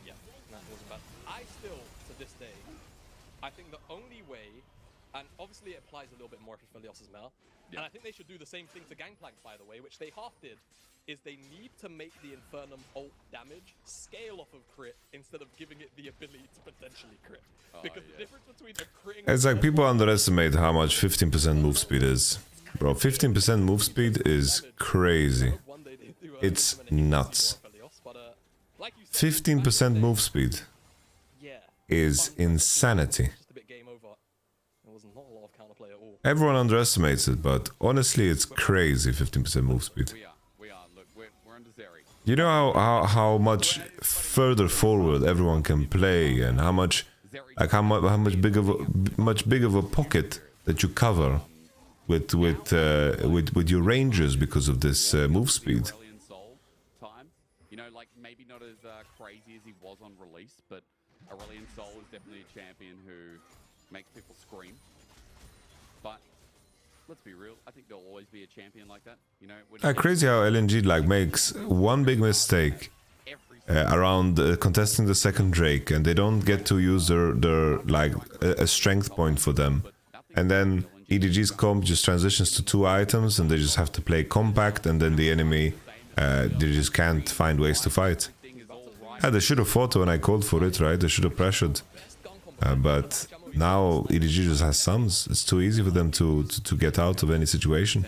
Yeah, that wasn't bad. I still, to this day, I think the only way, and obviously it applies a little bit more to Aphelios' meta, and I think they should do the same thing to Gangplank, by the way, which they half did, is they need to make the Infernum ult damage scale off of crit instead of giving it the ability to potentially crit. Because the difference between the critting...
It's like people underestimate how much 15% move speed is. Bro, 15% move speed is crazy. It's nuts. 15% move speed is insanity. Everyone underestimates it, but honestly, it's crazy 15% move speed. You know how much further forward everyone can play, and how much big of a pocket that you cover with your rangers because of this move speed.
You know, like maybe not as crazy as he was on release, but Aurelion Sol is definitely a champion who makes people scream. But let's be real, I think there'll always be a champion like that. You know,
crazy how LNG like makes one big mistake around contesting the second Drake, and they don't get to use their like a strength point for them, and then EDG's comp just transitions to 2 items, and they just have to play compact, and then the enemy they just can't find ways to fight. Yeah, they should have fought when I called for it, right? They should have pressured, but now EDG just has sums. It's too easy for them to get out of any situation.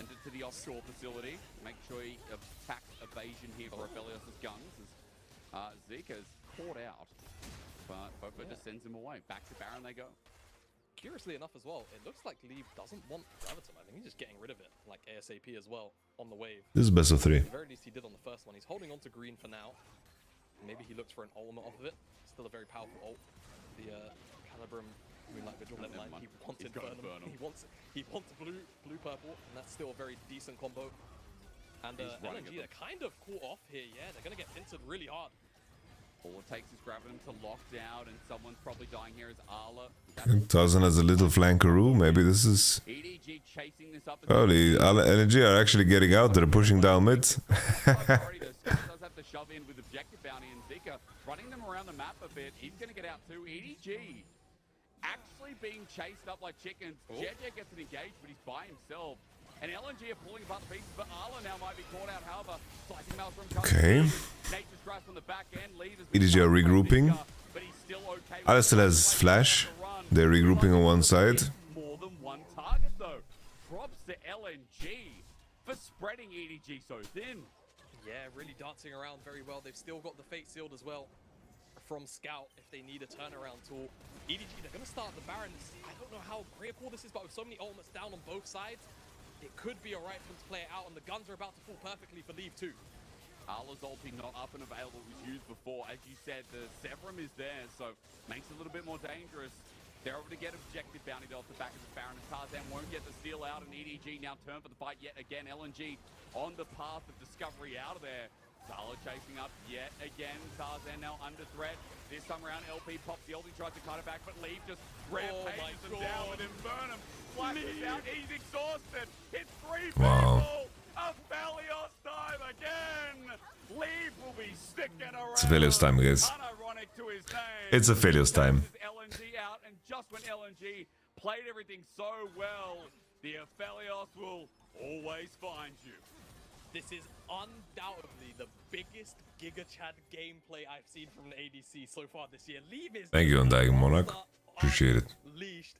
Sends him away. Back to Baron they go.
Curiously enough as well, it looks like Leave doesn't want Graviton. I think he's just getting rid of it, like ASAP as well, on the wave.
This is best of 3.
At the very least he did on the first one. He's holding on to green for now. Maybe he looks for an ultimate off of it. Still a very powerful ult. The Calibrum Moonlight Vigil, never mind. He wants Infernum. He wants blue purple, and that's still a very decent combo. And LNG, they're kind of caught off here, yeah. They're gonna get pincered really hard.
All it takes is Graviton to lock down, and someone's probably dying here as Arla.
Tarzan has a little flankeroo. Maybe this is... Holy, LNG are actually getting out. They're pushing down mid.
does have to shove in with objective bounty, and Zika running them around the map a bit. He's going to get out too. EDG actually being chased up like chickens. JJ gets an engage, but he's by himself. And LNG are pulling apart the pieces, but Arla now might be caught out. However, slicing Maelstrom
okay.
From the back end.
EDG are regrouping. Arla still has flash. They're regrouping on one side.
More than one target though. Props to LNG for spreading EDG so thin.
Yeah, really dancing around very well. They've still got the Fate Sealed as well from Scout if they need a turnaround tool. EDG, they're going to start the Baron. I don't know how great a call this is, but with so many ultimates down on both sides, it could be alright for them to play it out, and the guns are about to fall perfectly for Leave too.
Arla's ulti not up and available, was used before. As you said, the Severum is there, so makes it a little bit more dangerous. They're able to get objective bounty off the back of the Baron, and Tarzan won't get the steal out, and EDG now turn for the fight yet again. LNG on the path of discovery out of there. Zala chasing up yet again. Tarzan now under threat. This time around, LP pops the ulti, tries to cut it back, but Leave just rampages them down with Infernum. Flashes out, he's exhausted. It's 3 people. Aphelios time again. Leave will be sticking around.
It's Aphelios time, guys. It's Aphelios time.
LNG out, and just when LNG played everything so well, the Aphelios will always find you.
This is undoubtedly the biggest Giga Chad gameplay I've seen from an ADC so far this year. Leave is
thank you, Undying Monarch. Appreciate it.
Leashed.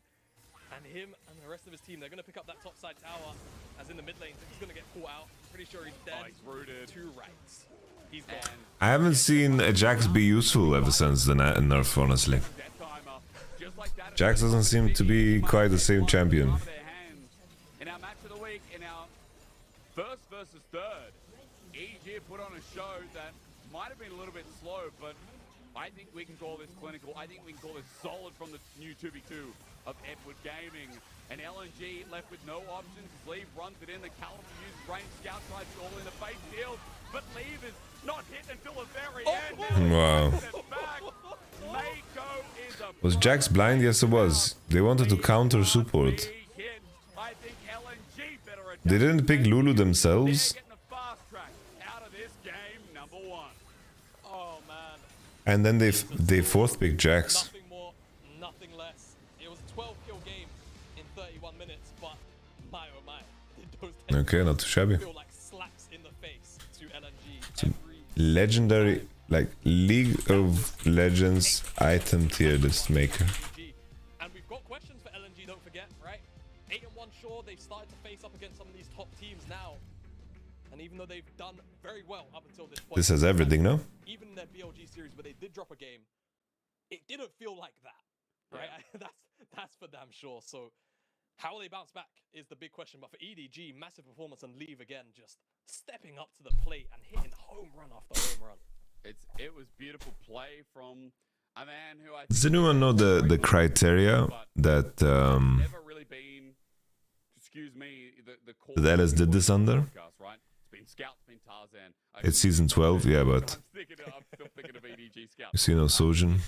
And him and the rest of his team, they're going to pick up that top side tower. As in the mid lane, he's going to get caught out. Pretty sure he's dead.
Oh, he's rooted.
2 rights. He's gone.
I haven't seen Jax be useful ever since the nerf, honestly. Jax doesn't seem to be quite the same champion.
LNG put on a show that might have been a little bit slow, but I think we can call this clinical. I think we can call this solid from the new 2v2 of Edward Gaming. And LNG left with no options. Leave runs it in. The Caliber uses range. Scout tries to all in the face field, but Leave is not hit until the very end.
Wow. Was Jax blind? Yes, it was. They wanted to counter support. They didn't pick Lulu themselves. And then they fourth picked Jax.
Nothing more, nothing less. It was a 12-kill game in 31 minutes, but my oh my, did those
Okay, not too shabby.
feel like slaps in the face to LNG.
Some legendary, like League of Legends item tier list maker.
And we've got questions for LNG, don't forget, right? 8-1 sure, they've started to face up against some of these top teams now. And even though they've done very well up until this point,
This has everything, no?
even in their BLG series where they did drop a game, it didn't feel like that, right? Yeah. That's for damn sure. So how will they bounce back is the big question. But for EDG, massive performance and Leave again, just stepping up to the plate and hitting home run after home run.
It was beautiful play from a man who I
Does anyone know the criteria that
never really been, excuse me, the core
that Ellis did this under?
Right? It's been Scout, it's been Tarzan.
It's season 12, yeah, but
I'm still thinking of EDG Scout.
you see no Sojin.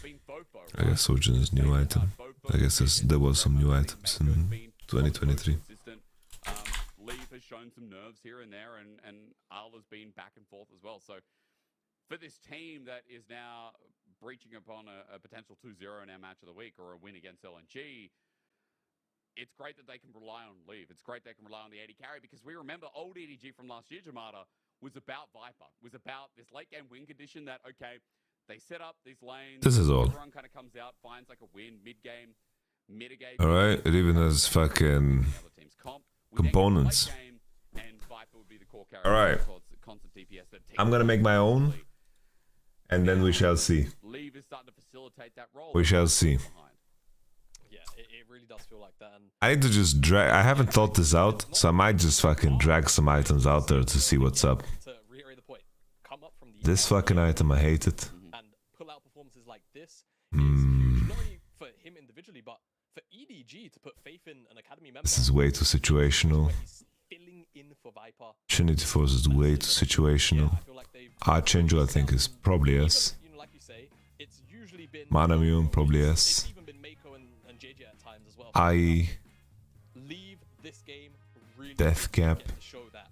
I guess Sojin is new item. I guess there was some new items in 2023.
Leaf has shown some nerves here and there, and Al has been back and forth as well. So for this team that is now breaching upon a potential 2-0 in our match of the week or a win against LNG, it's great that they can rely on Leave. It's great they can rely on the AD carry, because we remember old EDG from last year, Jamada, was about Viper, was about this late game win condition that, okay, they set up these lanes.
This is all.
Everyone kind of comes out, finds like a win mid-game, mitigate.
Alright, it even has fucking components. Alright, I'm gonna make my own, and then we shall see.
Leave is starting to facilitate that role.
We shall see.
Yeah, it really does feel like that. And
I need to just drag. I haven't thought this out, so I might just fucking drag some items out there to see what's up.
to reiterate the point, come up from the
This fucking item, I hate it.
and pull out performances like this is huge, not only for him individually, but for EDG to put faith in an academy member.
This is way too situational.
where he's filling in for Viper.
Trinity Force is way too situational.
I feel like they've
Archangel, I think, is probably S.
Even, like you say, it's usually been
Manamune, probably
It's
S.
even been Mako and JJ at times as well.
IE,
Leave this game really
Death Gap,
get to show that.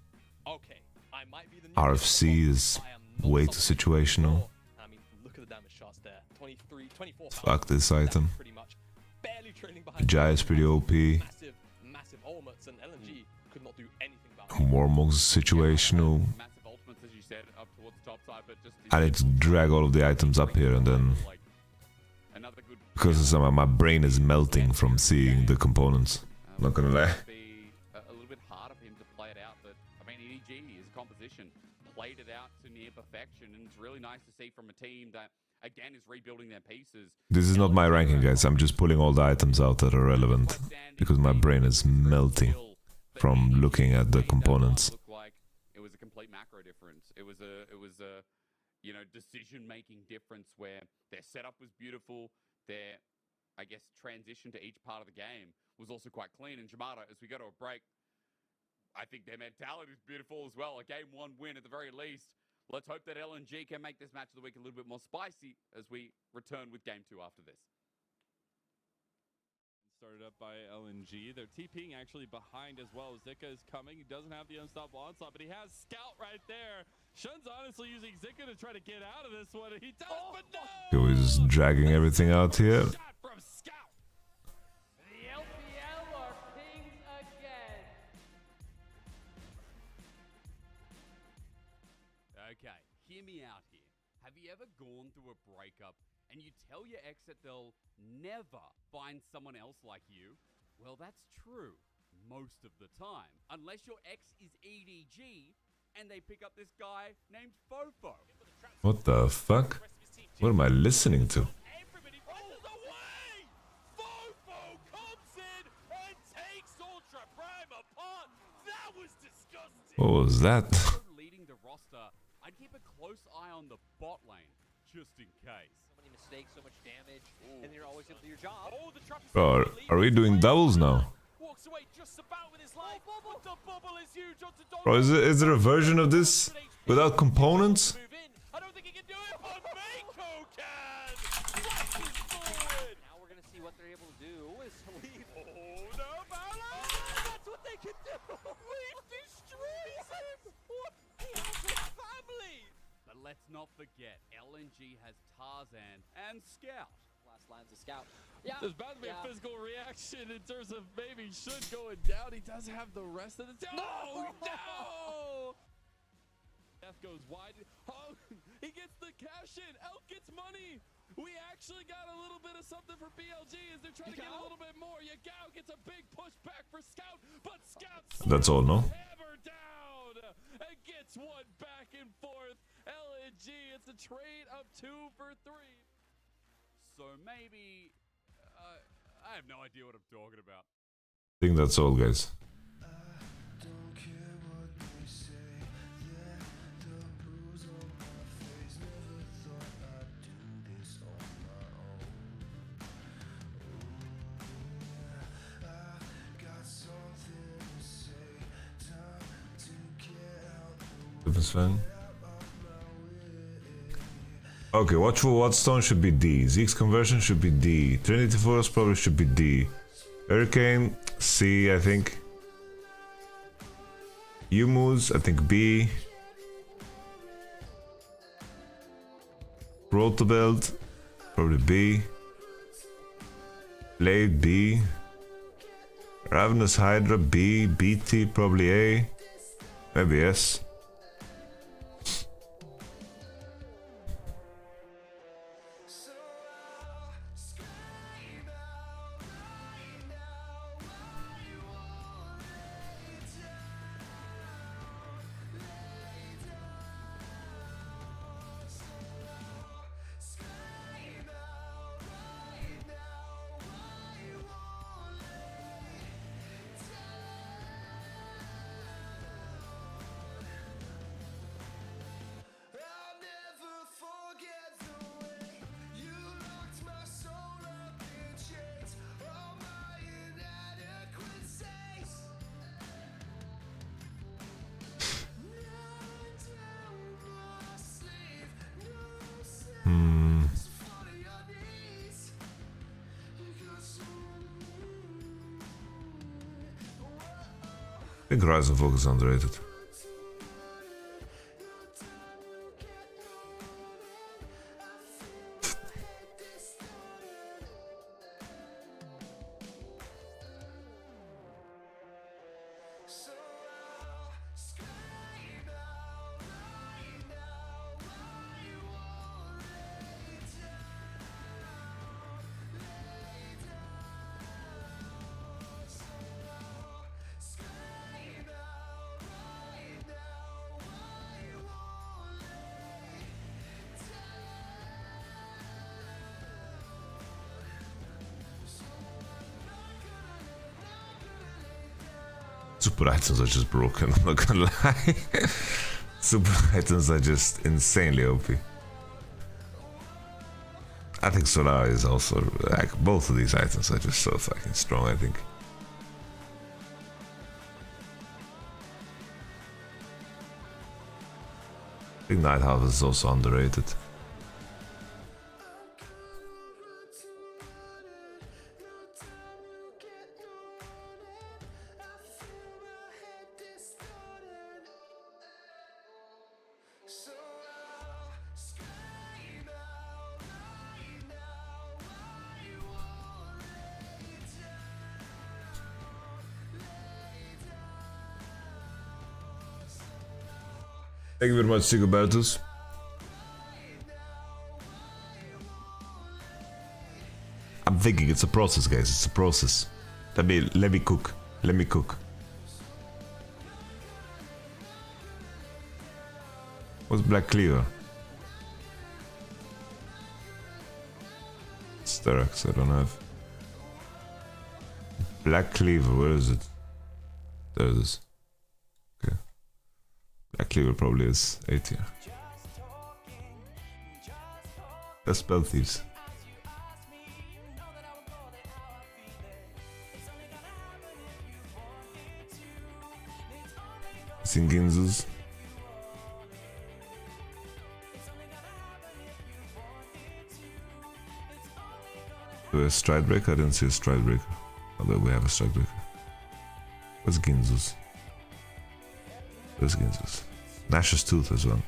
Okay, I might be the new
RFC is
I am not
way too
something
situational.
I mean, look at the damage shots there. 23, 24.
Fuck this item.
Pretty much. Barely trailing behind.
Jai is pretty OP.
Massive ultimates, and LNG could not do anything about it.
Warmog's situational.
Massive ultimates, as you said, up towards the top side, but just
I need to drag all of the items up here, and then
like another good
because somehow my brain is melting from seeing the components. Not gonna lie.
be a little bit harder for him to play it out, but I mean EDG, his composition played it out to near perfection, and it's really nice to see from a team that again is rebuilding their pieces.
This is not my ranking, guys. I'm just pulling all the items out that are relevant because my brain is melting from looking at the components.
Looked like it was a complete macro difference. It was a you know, decision-making difference where their setup was beautiful, their, I guess, transition to each part of the game was also quite clean. And Jamada, as we go to a break, I think their mentality is beautiful as well. A game one win at the very least. Let's hope that LNG can make this match of the week a little bit more spicy as we return with game two after this.
Started up by LNG. They're TPing actually behind as well. Zika is coming. He doesn't have the unstoppable onslaught, but he has Scout right there. Shun's honestly using Zika to try to get out of this one. He does, but no!
He was dragging everything out here.
Shot from Scout.
The LPL are kings again.
Okay, hear me out here. Have you ever gone through a breakup and you tell your ex that they'll never find someone else like you? Well, that's true most of the time. Unless your ex is EDG and they pick up this guy named Fofo.
What the fuck? What am I listening to?
Everybody rushes away! Fofo comes in and takes Ultra Prime apart! That was disgusting!
What was that?
Leading the roster, I just in case.
So many mistakes, so much damage, and then you're always able to do your job. Oh, the trap is
Bro, are we doing doubles now?
walks away just about with his life. But the bubble is huge onto Don.
Bro, is there a version of this without components?
Move in. I don't think he can do it, but Mako can. Flashes forward. Now we're gonna see what they're able to do. Is leave. Oh no, Paolo! That's what they can do. Leaf destroys him. What the family?
But let's not forget, LNG has Tarzan and Scout.
Last lines of Scout. Yeah.
There's about to be a physical reaction in terms of maybe should going down. He does have the rest of the time. No! No! F goes wide. Oh, he gets the cash in. Elk gets money. We actually got a little bit of something for BLG as they're trying to get a little bit more. Yagao gets a big push back for Scout, but Scout
That's all, no?
hammer down and gets one back and forth. LNG, it's a trade of 2 for 3.
So maybe... I have no idea what I'm talking about.
I think that's all, guys. Okay, watchful Wattstone should be D. Zeke's conversion should be D. Trinity Force probably should be D. Hurricane, C, I think. Umu's, I think B. Rotobuild, probably B. Blade, B. Ravenous Hydra, B. BT, probably A. Maybe S. I think Rise of Focus is underrated. Super items are just broken, I'm not gonna lie. Super items are just insanely OP. I think Solar is also, like, both of these items are just so fucking strong, I think. I think Night Harvest is also underrated. Thank you very much, Sigobertus. I'm thinking it's a process, guys. It's a process. Let me cook. Let me cook. What's Black Cleaver? Sterax, I don't have. Black Cleaver, where is it? There it is. Okay. Black Cleaver probably is A tier. Let's spell thieves. Singinzus. Do we have a stride breaker? I didn't see a stride breaker. Although we have a stride breaker. Where's Ginzus? Where's Ginzus? Nash's Tooth as well.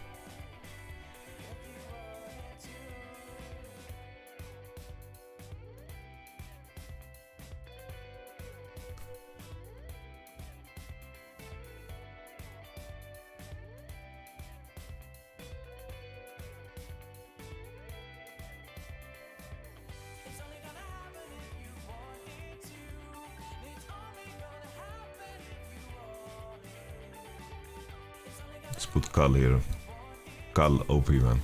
Let's put Kal here. Kal OP, man.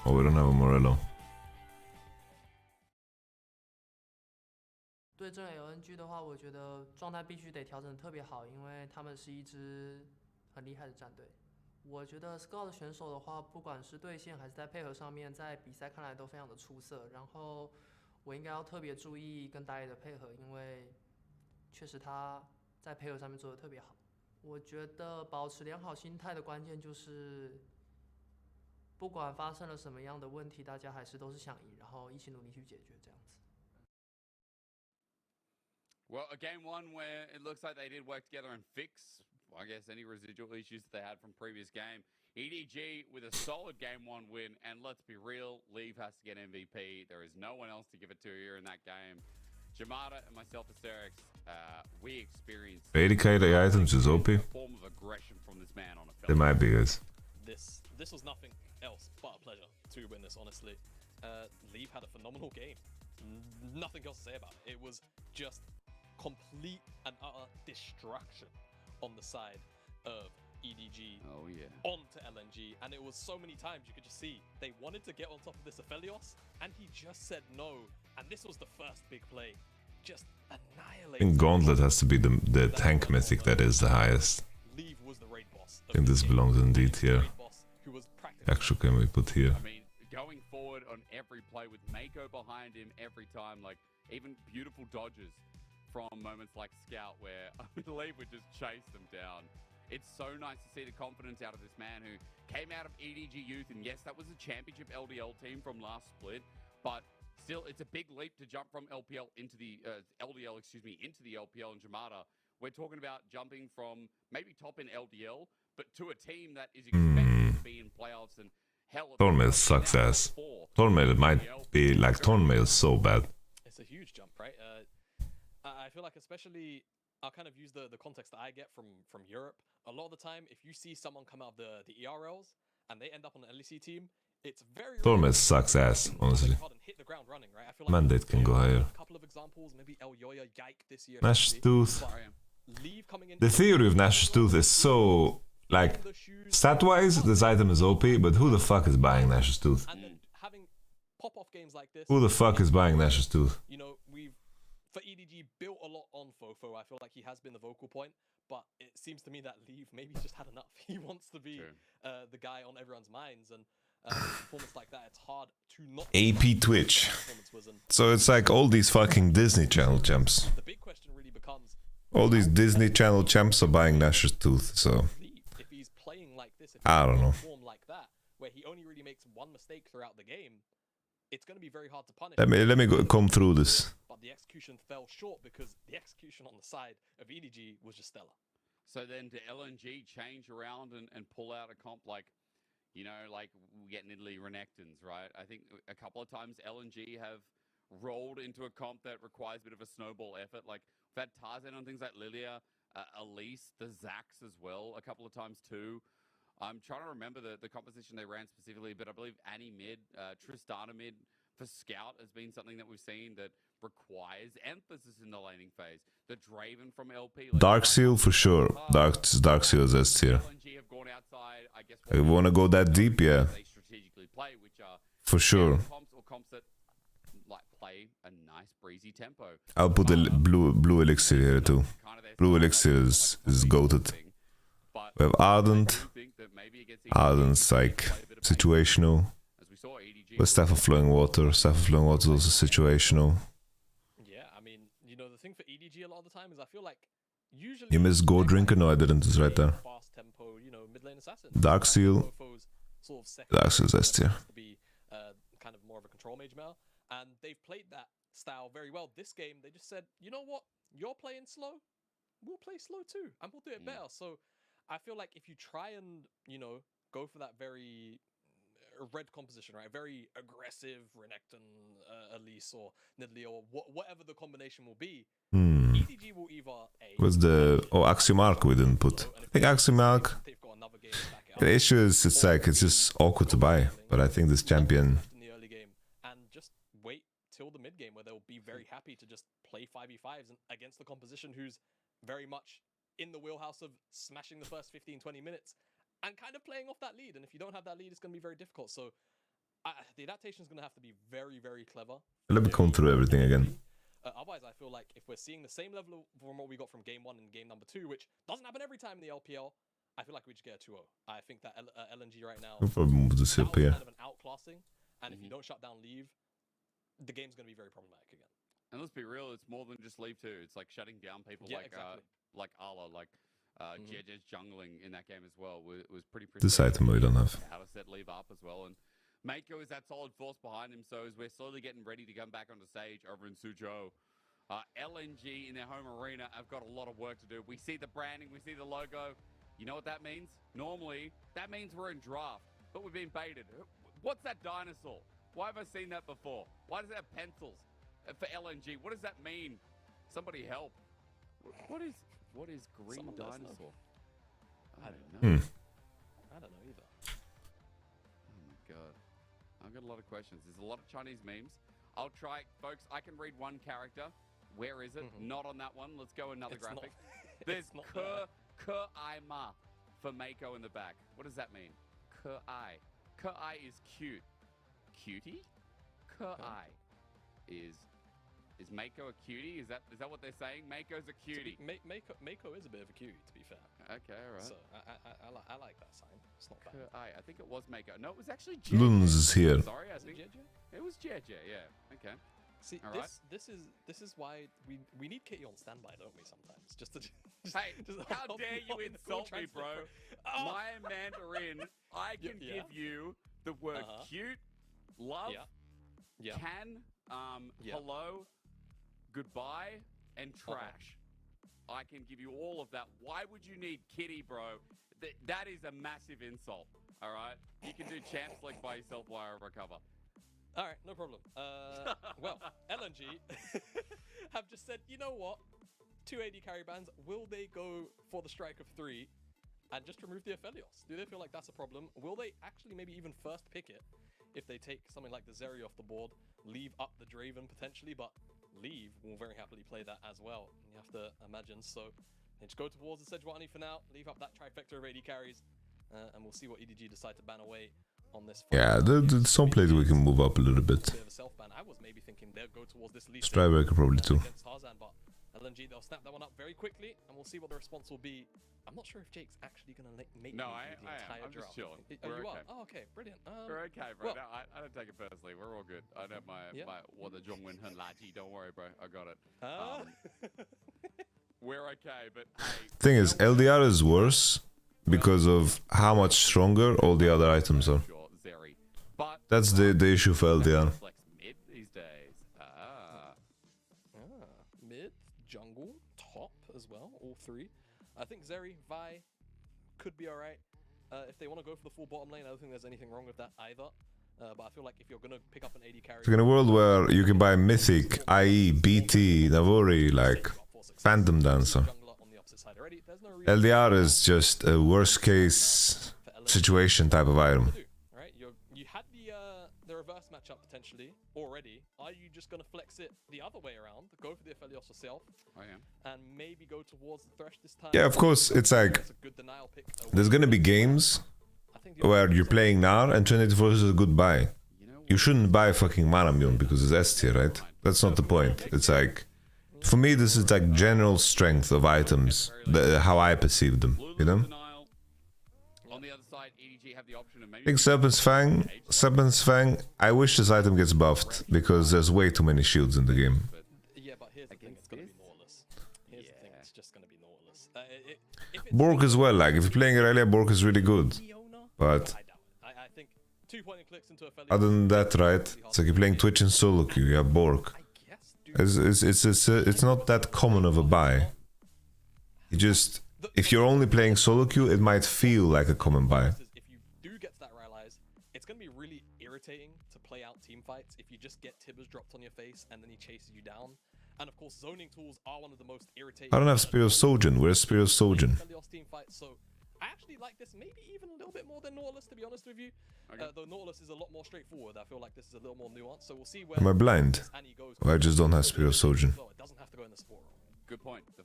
Oh, we don't have a Morello.
对阵 LNG 的话，我觉得状态必须得调整特别好，因为他们是一支很厉害的战队。我觉得 Scout 的选手的话，不管是对线还是在配合上面，在比赛看来都非常的出色。然后我应该要特别注意跟打野的配合，因为确实他在配合上面做的特别好。我觉得保持良好心态的关键就是，不管发生了什么样的问题，大家还是都是想赢，然后一起努力去解决这样子。
Well, a game one where it looks like they did work together and fix, I guess, any residual issues that they had from previous game. EDG with a solid game one win, and let's be real, Leave has to get MVP. There is no one else to give it to here in that game. Jamada and myself, Asterix, we experienced
80k the items is OP.
a form of aggression from this man on a
They might be, guys.
This was nothing else but a pleasure to win this, honestly. Leave had a phenomenal game. Nothing else to say about it. It was just complete and utter destruction on the side of EDG onto LNG, and it was so many times you could just see they wanted to get on top of this Aphelios, and he just said no, and this was the first big play. Just
I
annihilate.
think Gauntlet has to be the tank mythic that is the highest.
Leave was the raid boss.
I think this belongs indeed here.
Who was practically
Actually, can we put here?
I mean, going forward on every play with Mako behind him every time, like even beautiful dodges from moments like Scout where I believe we just chased them down. It's so nice to see the confidence out of this man who came out of EDG Youth, and yes, that was a championship LDL team from last split, but still, it's a big leap to jump from LPL into the LDL, into the LPL in Jamada. We're talking about jumping from maybe top in LDL, but to a team that is expected to be in playoffs and hell.
Thornmail sucks ass. Thornmail might be like Thornmail is so bad.
It's a huge jump, right? I feel like especially I'll kind of use the context that I get from Europe. A lot of the time, if you see someone come out of the ERLs and they end up on an LEC team, it's very
Thornmail sucks ass, honestly.
hit the ground running, right? I feel like
Mandate can go higher.
a couple of examples, maybe El Yoya Yike this year.
Nash's Tooth.
Leave coming in.
The theory of Nash's Tooth is so, like, stat-wise, this item is OP, but who the fuck is buying Nash's Tooth?
And then having pop-off games like this.
Who the fuck is buying Nash's Tooth?
You know, we've for EDG built a lot on Fofo. I feel like he has been the vocal point, but it seems to me that Leave maybe just had enough. He wants to be the guy on everyone's minds, and a performance like that, it's hard to not.
AP Twitch. So it's like all these fucking Disney Channel champs.
The big question really becomes.
All these Disney Channel champs are buying Nash's Tooth, so
If he's playing like this, if
I don't know.
Form like that, where he only really makes one mistake throughout the game, it's going to be very hard to punish.
let me go come through this.
But the execution fell short because the execution on the side of EDG was just stellar.
So then to LNG change around and pull out a comp like, you know, like we get in Italy Renekton's, right? I think a couple of times LNG have rolled into a comp that requires a bit of a snowball effort. Like we've had Tarzan on things like Lilia, Elise, the Zax as well, a couple of times too. I'm trying to remember the composition they ran specifically, but I believe Annie mid, Tristana mid for Scout has been something that we've seen that requires emphasis in the laning phase. The Draven from LP. Like
Darkseal for sure. Darkseal is S tier.
LNG have gone outside, I guess.
I wanna go that deep, yeah.
They strategically play, which are
For sure.
comps that like play a nice breezy tempo.
I'll put the blue elixir here too.
Kind of their
Blue
style,
elixir
like,
is
like
goated.
thing. But
We have Ardent.
I do think that maybe against
Ardent's like situational.
as we saw, EDG
With Staff of Flowing Water. Staff of Flowing Water is also situational.
Yeah, I mean, you know, the thing for EDG a lot of the time is I feel like usually
You missed Go Drinker? No, I didn't. It's right there.
Fast tempo, you know, mid lane assassin.
Dark Seal.
Sort of second
Dark Seal's S tier.
to be kind of more of a control mage male, and they've played that style very well. This game, they just said, you know what, you're playing slow, we'll play slow too, and we'll do it better. So I feel like if you try and, you know, go for that very red composition, right, very aggressive Renekton, Elise or Nidalee or whatever the combination will be, EDG will either
What's the Axiomark we didn't put? I think Axiomark.
they've got another game to back it up.
The issue is it's like it's just awkward to buy. But I think this champion.
In the early game, and just wait till the mid game where they'll be very happy to just play 5v5s against the composition who's very much in the wheelhouse of smashing the first 15-20 minutes and kind of playing off that lead. And if you don't have that lead, it's going to be very difficult. So the adaptation is going to have to be very, very clever.
Let me come through everything again.
Otherwise, I feel like if we're seeing the same level from what we got from game 1 and game number 2, which doesn't happen every time in the LPL, I feel like we just get a 2-0. I think that LNG right now,
We'll probably move this
that
up
was
here.
kind of an outclassing, and if you don't shut down Leave, the game's going to be very problematic again.
And let's be real, it's more than just leave too. It's like shutting down people
Yeah,
like
exactly.
like Ala, like JJ's jungling in that game as well was pretty.
This
precise.
item we don't have.
How to set leave up as well, and Mako is that solid force behind him. So as we're slowly getting ready to come back onto stage over in Suzhou, LNG in their home arena have got a lot of work to do. We see the branding, we see the logo. You know what that means? Normally, that means we're in draft, but we've been baited. What's that dinosaur? Why have I seen that before? Why does it have pencils for LNG? What does that mean? Somebody help. What is green
Someone does know.
dinosaur? I don't know.
I don't know either.
Oh my god. I've got a lot of questions. There's a lot of Chinese memes. I'll try, folks. I can read one character. Where is it? Not on that one. Let's go another
It's
graphic.
not-
There's
it's not there.
Ke-ai-ma for Mako in the back. What does that mean? Ke-ai. Ke-ai is cute. Cutie? Ke-ai is Mako a cutie? Is that what they're saying? Mako's a cutie.
Mako is a bit of a cutie, to be fair.
Okay, all right.
So I like that sign. It's not bad.
Ke-ai. I think it was Mako. No, it was actually JJ.
Luns is here.
Sorry, I
Is it
think
JJ?
it was JJ. Yeah. Okay.
See,
All right.
this is why we need Kitty on standby, don't we? Sometimes just to.
Hey,
just
how
help
dare you
on the call
insult me,
transfer.
bro?
Oh!
My Mandarin, I can
Yeah.
give you the word cute, love,
Yeah.
can,
Yeah.
hello, goodbye, and trash. I can give you all of that. Why would you need kitty, bro? That is a massive insult, all right? You can do Champs League by yourself while I recover.
All right, no problem. Well, LNG have just said, you know what? 2 AD carry bans, will they go for the strike of 3 and just remove the Aphelios? Do they feel like that's a problem? Will they actually maybe even first pick it if they take something like the Zeri off the board, leave up the Draven potentially, but Leave will very happily play that as well, you have to imagine. So they just go towards the Sejuani for now, leave up that trifecta of AD carries, and we'll see what EDG decide to ban away on this.
Yeah, some plays we can move up a little bit.
Bit of a self ban. I was maybe thinking they'll go towards this least
Strybreaker probably too.
against Tarzan, but LNG, they'll snap that one up very quickly, and we'll see what the response will be. I'm not sure if Jake's actually gonna make
No,
me
I
do the
am.
entire
I'm just
draft.
chilling.
Oh,
We're
you
okay.
are? Oh, okay, brilliant.
We're okay, bro.
well-
No, I don't take it personally. We're all good. I know my what the Zhongwen Hun Laji. Don't worry, bro. I got it. We're okay, but hey.
Thing is, LDR is worse because of how much stronger all the other items are.
Sure, Zeri. But
That's the issue for LDR.
flex mid these days.
Mid, jungle, top as well, all 3. I think Zeri, Vi could be alright. If they want to go for the full bottom lane, I don't think there's anything wrong with that either. But I feel like if you're going to pick up an AD carry...
So in a world where you can buy Mythic, IE, BT, Navori, like Phantom Dancer, LDR is just a worst case situation type of item.
Right? You had the reverse matchup potentially already. Are you just going to flex it the other way around? Go for the Aphelios yourself?
I am.
And maybe go towards the Thresh this time?
Yeah, of course, it's like,
That's a good denial pick.
there's gonna be games
I think the
where you're playing Nar and 24 is a good buy. You shouldn't buy fucking Manamune because it's S tier, right? That's not the point. It's like, for me, this is like general strength of items, how I perceive them, you know?
Denial, EDG have the option of maybe...
I think Serpent's Fang, I wish this item gets buffed, because there's way too many shields in the game.
Yeah, but here's the thing, it's gonna be Nautilus. Here's the thing, it's just gonna be Nautilus. If it's
Bork as well, like, if you're playing Irelia, Bork is really good. But
I doubt it. I think 2 point clicks into a fairly...
other than that, right, it's like you're playing Twitch and solo queue, you have Bork.
I guess, dude.
It's not that common of a buy. You just... If you're only playing solo queue, it might feel like a common buy.
If you do get to that Rylai's, it's going to be really irritating to play out team fights if you just get Tibbers dropped on your face and then he chases you down. And of course, zoning tools are one of the most irritating...
I don't have Spear of Sojourn. Where's Spear of Sojourn?
Team fights, so I actually like this maybe even a little bit more than Nautilus, to be honest with you. Though Nautilus is a lot more straightforward. I feel like this is a little more nuanced, so we'll see where...
Am I blind? Or I just don't have Spear of Sojourn?
It doesn't have to go in the support role.
Good point. The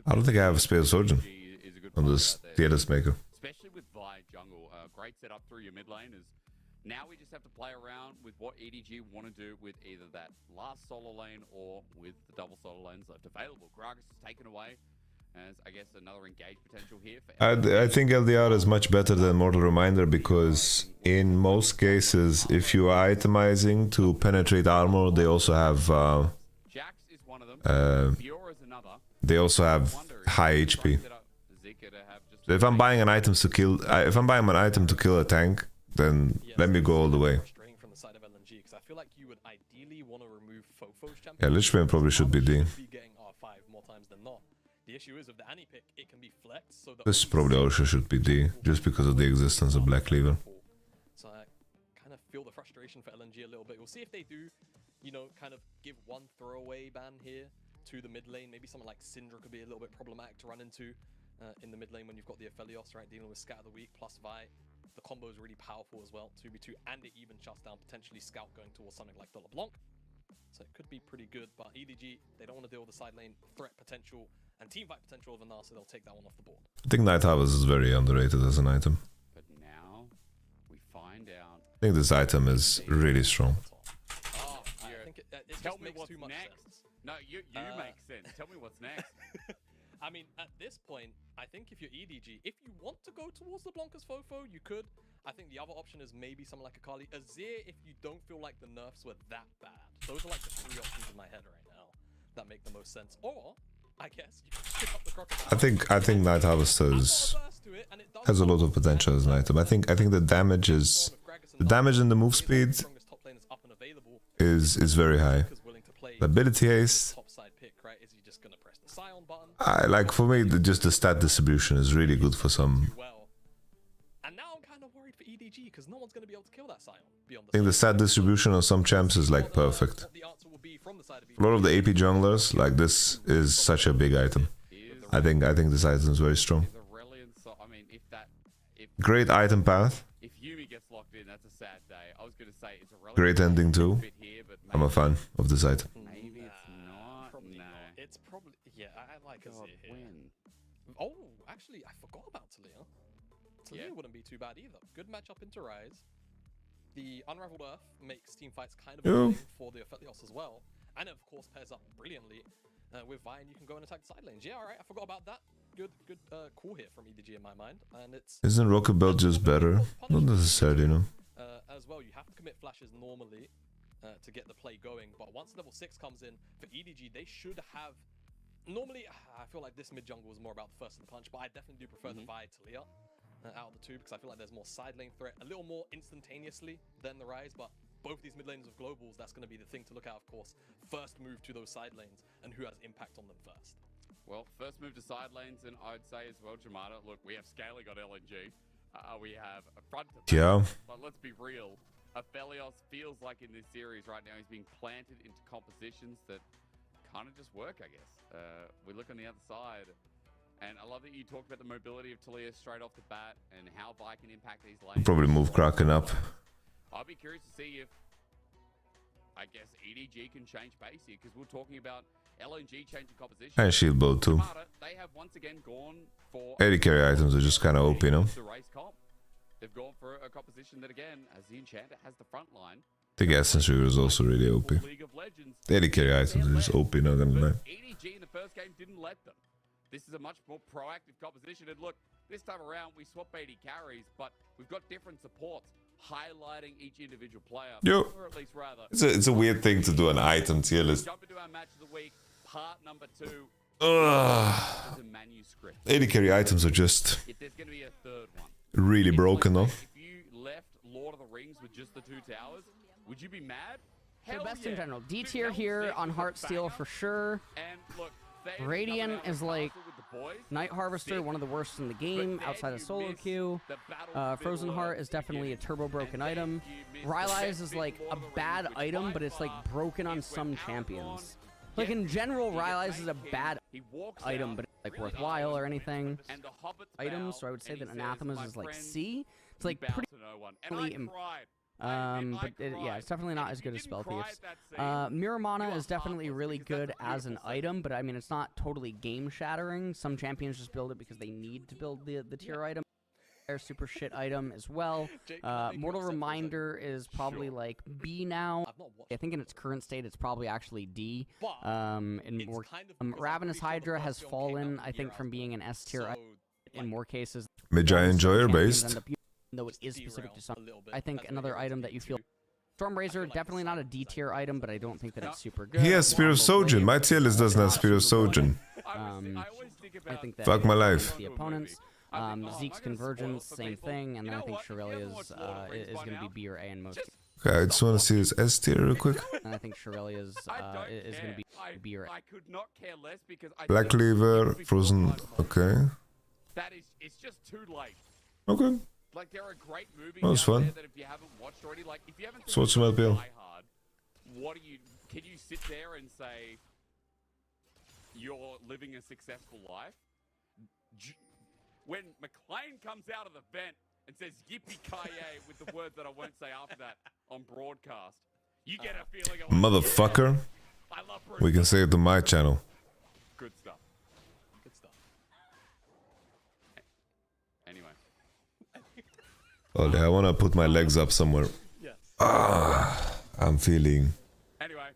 I don't think I have a Spear of Sojourn
is a good
on
point
this
out there.
Theater's Maker.
Especially with Vi jungle. Great setup through your mid lane is now we just have to play around with what EDG want to do with either that last solo lane or with the double solo lanes left available. Gragas is taken away as, I guess, another engage potential here. For
I think LDR is much better than Mortal Reminder because in most cases, if you are itemizing to penetrate armor, they also have
Jax is one of them. Fiora is another.
they also have high HP. So if I'm buying an item to kill, if I'm buying an item to kill a tank, then let me go all the way.
From the side of LNG, because I feel like you would ideally want to remove Fofo's champion.
Yeah, Lichbane probably should be D.
Getting R5 more times than not. The issue is with the Annie pick, it can be flexed. So
This probably also should be D, just because of the existence of Black Cleaver.
So I kind of feel the frustration for LNG a little bit. We'll see if they do, you know, kind of give one throwaway ban here to the mid lane. Maybe someone like Syndra could be a little bit problematic to run into in the mid lane when you've got the Aphelios, right, dealing with Scatter the Weak plus Vi. The combo is really powerful as well, 2v2, and it even shuts down potentially Scout going towards something like the LeBlanc. So it could be pretty good, but EDG, they don't want to deal with the side lane threat potential and team fight potential of Anar, so they'll take that one off the board.
I think Night Harvest is very underrated as an item.
But now we find out.
I think this item is really strong.
Oh, I think it
Tell
just
me
makes
what's
too much
next.
sense.
No, you make sense. Tell me what's next.
I mean, at this point, I think if you're EDG, if you want to go towards the Blanca's Fofo, you could. I think the other option is maybe someone like Akali. Azir, if you don't feel like the nerfs were that bad. Those are like the 3 options in my head right now that make the most sense. Or, I guess, you can skip up the Crocodile.
I think Night Harvest has a lot of potential as an item. I think the damage is and the move speed is very high. The ability haste, for me, just the stat distribution is really good for some.
And now I'm kind of worried for EDG because no one's going to be able to kill that Sion beyond
I think the stat distribution on some champs is like perfect. A lot of the AP junglers, like this is such a big item. I think this item is very strong. Great item path.
If Yumi gets locked in, that's a sad day. I was going to say it's a
Great ending too. I'm a fan of this item.
Maybe it's not.
Probably
no.
not. It's probably, yeah, I like
God,
Azir here.
when?
Oh, actually, I forgot about Talia. Talia
Yeah.
wouldn't be too bad either. Good matchup into Rise. The Unraveled Earth makes team fights kind of
Yeah.
annoying for the Aphelios as well. And it, of course, pairs up brilliantly with Vi, and you can go and attack the side lanes. Yeah, alright, I forgot about that. Good call here from EDG in my mind. And it's...
Isn't Rocket Belt just better? Not necessarily, no.
As well, you have to commit flashes normally to get the play going, but once level 6 comes in, for EDG, they should have... Normally, I feel like this mid-jungle is more about the first of the punch, but I definitely do prefer the Vi Talia out of the two, because I feel like there's more side lane threat, a little more instantaneously than the Rise, but both these mid lanes of globals, that's going to be the thing to look at, of course. First move to those side lanes, and who has impact on them first.
Well, first move to side lanes, and I'd say as well, Jamada, look, we have Scaly got LNG. We have a front to back,
Yeah.
but let's be real. Aphelios feels like in this series right now, he's being planted into compositions that kind of just work, I guess. We look on the other side, and I love that you talked about the mobility of Talia straight off the bat and how Vi can impact these lanes.
Probably move Kraken up.
I'll be curious to see if, I guess, EDG can change pace here, because we're talking about LNG changing composition.
And shield boat too.
They have once again gone for...
AD carry items are just kind of OP, you know?
The race comp. They've gone for a composition that, again, as the Enchanter has the front line.
The Essence Reaver is also really OP.
League of Legends.
The AD carry items are just OP, not gonna lie.
But EDG in the first game didn't let them. This is a much more proactive composition. And look, This time around, we swap AD carries, but we've got different supports highlighting each individual player.
Yo.
Or at least rather.
It's a weird thing to do an item tier list.
Jump into our match of the week, part number 2.
Ugh.
The manuscript.
AD carry items are just
If there's going to be a third one.
really broken, though.
If you left Lord of the Rings with just the 2 towers, would you be mad?
The
Hell
best
yeah.
in general. D tier
Hell's
here
Deep
on
was a
Heartsteel
banger.
for sure.
And look, they
Radiant
coming out of
is
the
like
castle with the boys.
Night Harvester,
Sick.
one of the worst in the
But
game
then
outside of
you
solo
miss
queue.
the Battle
Frozen
Fiddler
Heart is definitely a
beginning.
turbo broken
And then
item.
you miss the
Rylai's
best
is
bit
like
Lord
a
of the Rings,
bad
which
item,
by
but it's like
far
broken on
is when
some
Aragorn
champions. Like
gets
in general,
he gets
Rylai's is a
taken,
bad
he walks
item,
out,
but it's like
really
worthwhile
nice,
or anything.
and the hobbits
Items,
bow,
so I would say
and
that
he says,
Anathema's
"My
is like
friends,
C. It's like
you bow
pretty
to no one." And I
im-
cried. I admit,
but
I
yeah, it's
cried.
definitely not
And
as
if you
good as
didn't
Spell
cry
Thieves.
at that scene,
Miramana
you
is
are
definitely
heartless
really
because that's
good
a
as an
beautiful
item, but I mean it's not totally game shattering. Some champions just build it because they need to build the tier item. They're super shit item as well.
Jake, can I make
Mortal
you upset for a
Reminder is probably
Sure.
like B now.
I've not watched
I think in its current state it's probably actually D.
but
In
it's
more
kind of because I'm
Ravenous
pretty sure the
Hydra
first
has
film came out
fallen,
the
I
year
think,
I
from
was
being
born.
an S tier
So,
in
like,
more cases.
Magi
Some
Enjoyer
champions
based.
end up using, though it is
derail
specific to some.
a little bit
I think
as we're
another
getting
item
to
that you
Game
feel.
2.
Stormrazor,
like
definitely not a D tier item, but I don't think that it's super good.
He has Spear of Sojin. My tier list doesn't have Spear of Sojin.
I always think
I
about
think that
Fuck my
it
life.
depends on the opponents.
I think, oh, am I
Zeke's
gonna spoil it
Convergence,
for
same
people?
thing, and
You
then I
know
think
what? If you haven't watched
Shurelia's
Lord of the Rings
is
by
going to be
now,
B or A in most
just
cases.
Okay, I just want to see his S tier real quick.
And I think Shurelia's
I don't
is going to be
care.
B or A.
I could not care less because I
Black
just
Cleaver,
watched
Frozen.
before I watched.
Okay.
That is, it's just too late.
Okay.
Like there are great movies
That was
out
fun.
there that if you haven't watched already, like if you haven't
Let's watch some
seen
LPL.
Die Hard, what do you? Can you sit there and say you're living a successful life? When McLean comes out of the vent and says "Yippee-ki-yay" with the words that I won't say after that on broadcast, you get a feeling of
Motherfucker.
I love Bruce.
We can say it on my channel.
Good stuff.
Good stuff.
Anyway,
Ollie, I want to put my legs up somewhere.
Yes.
I'm feeling
anyway.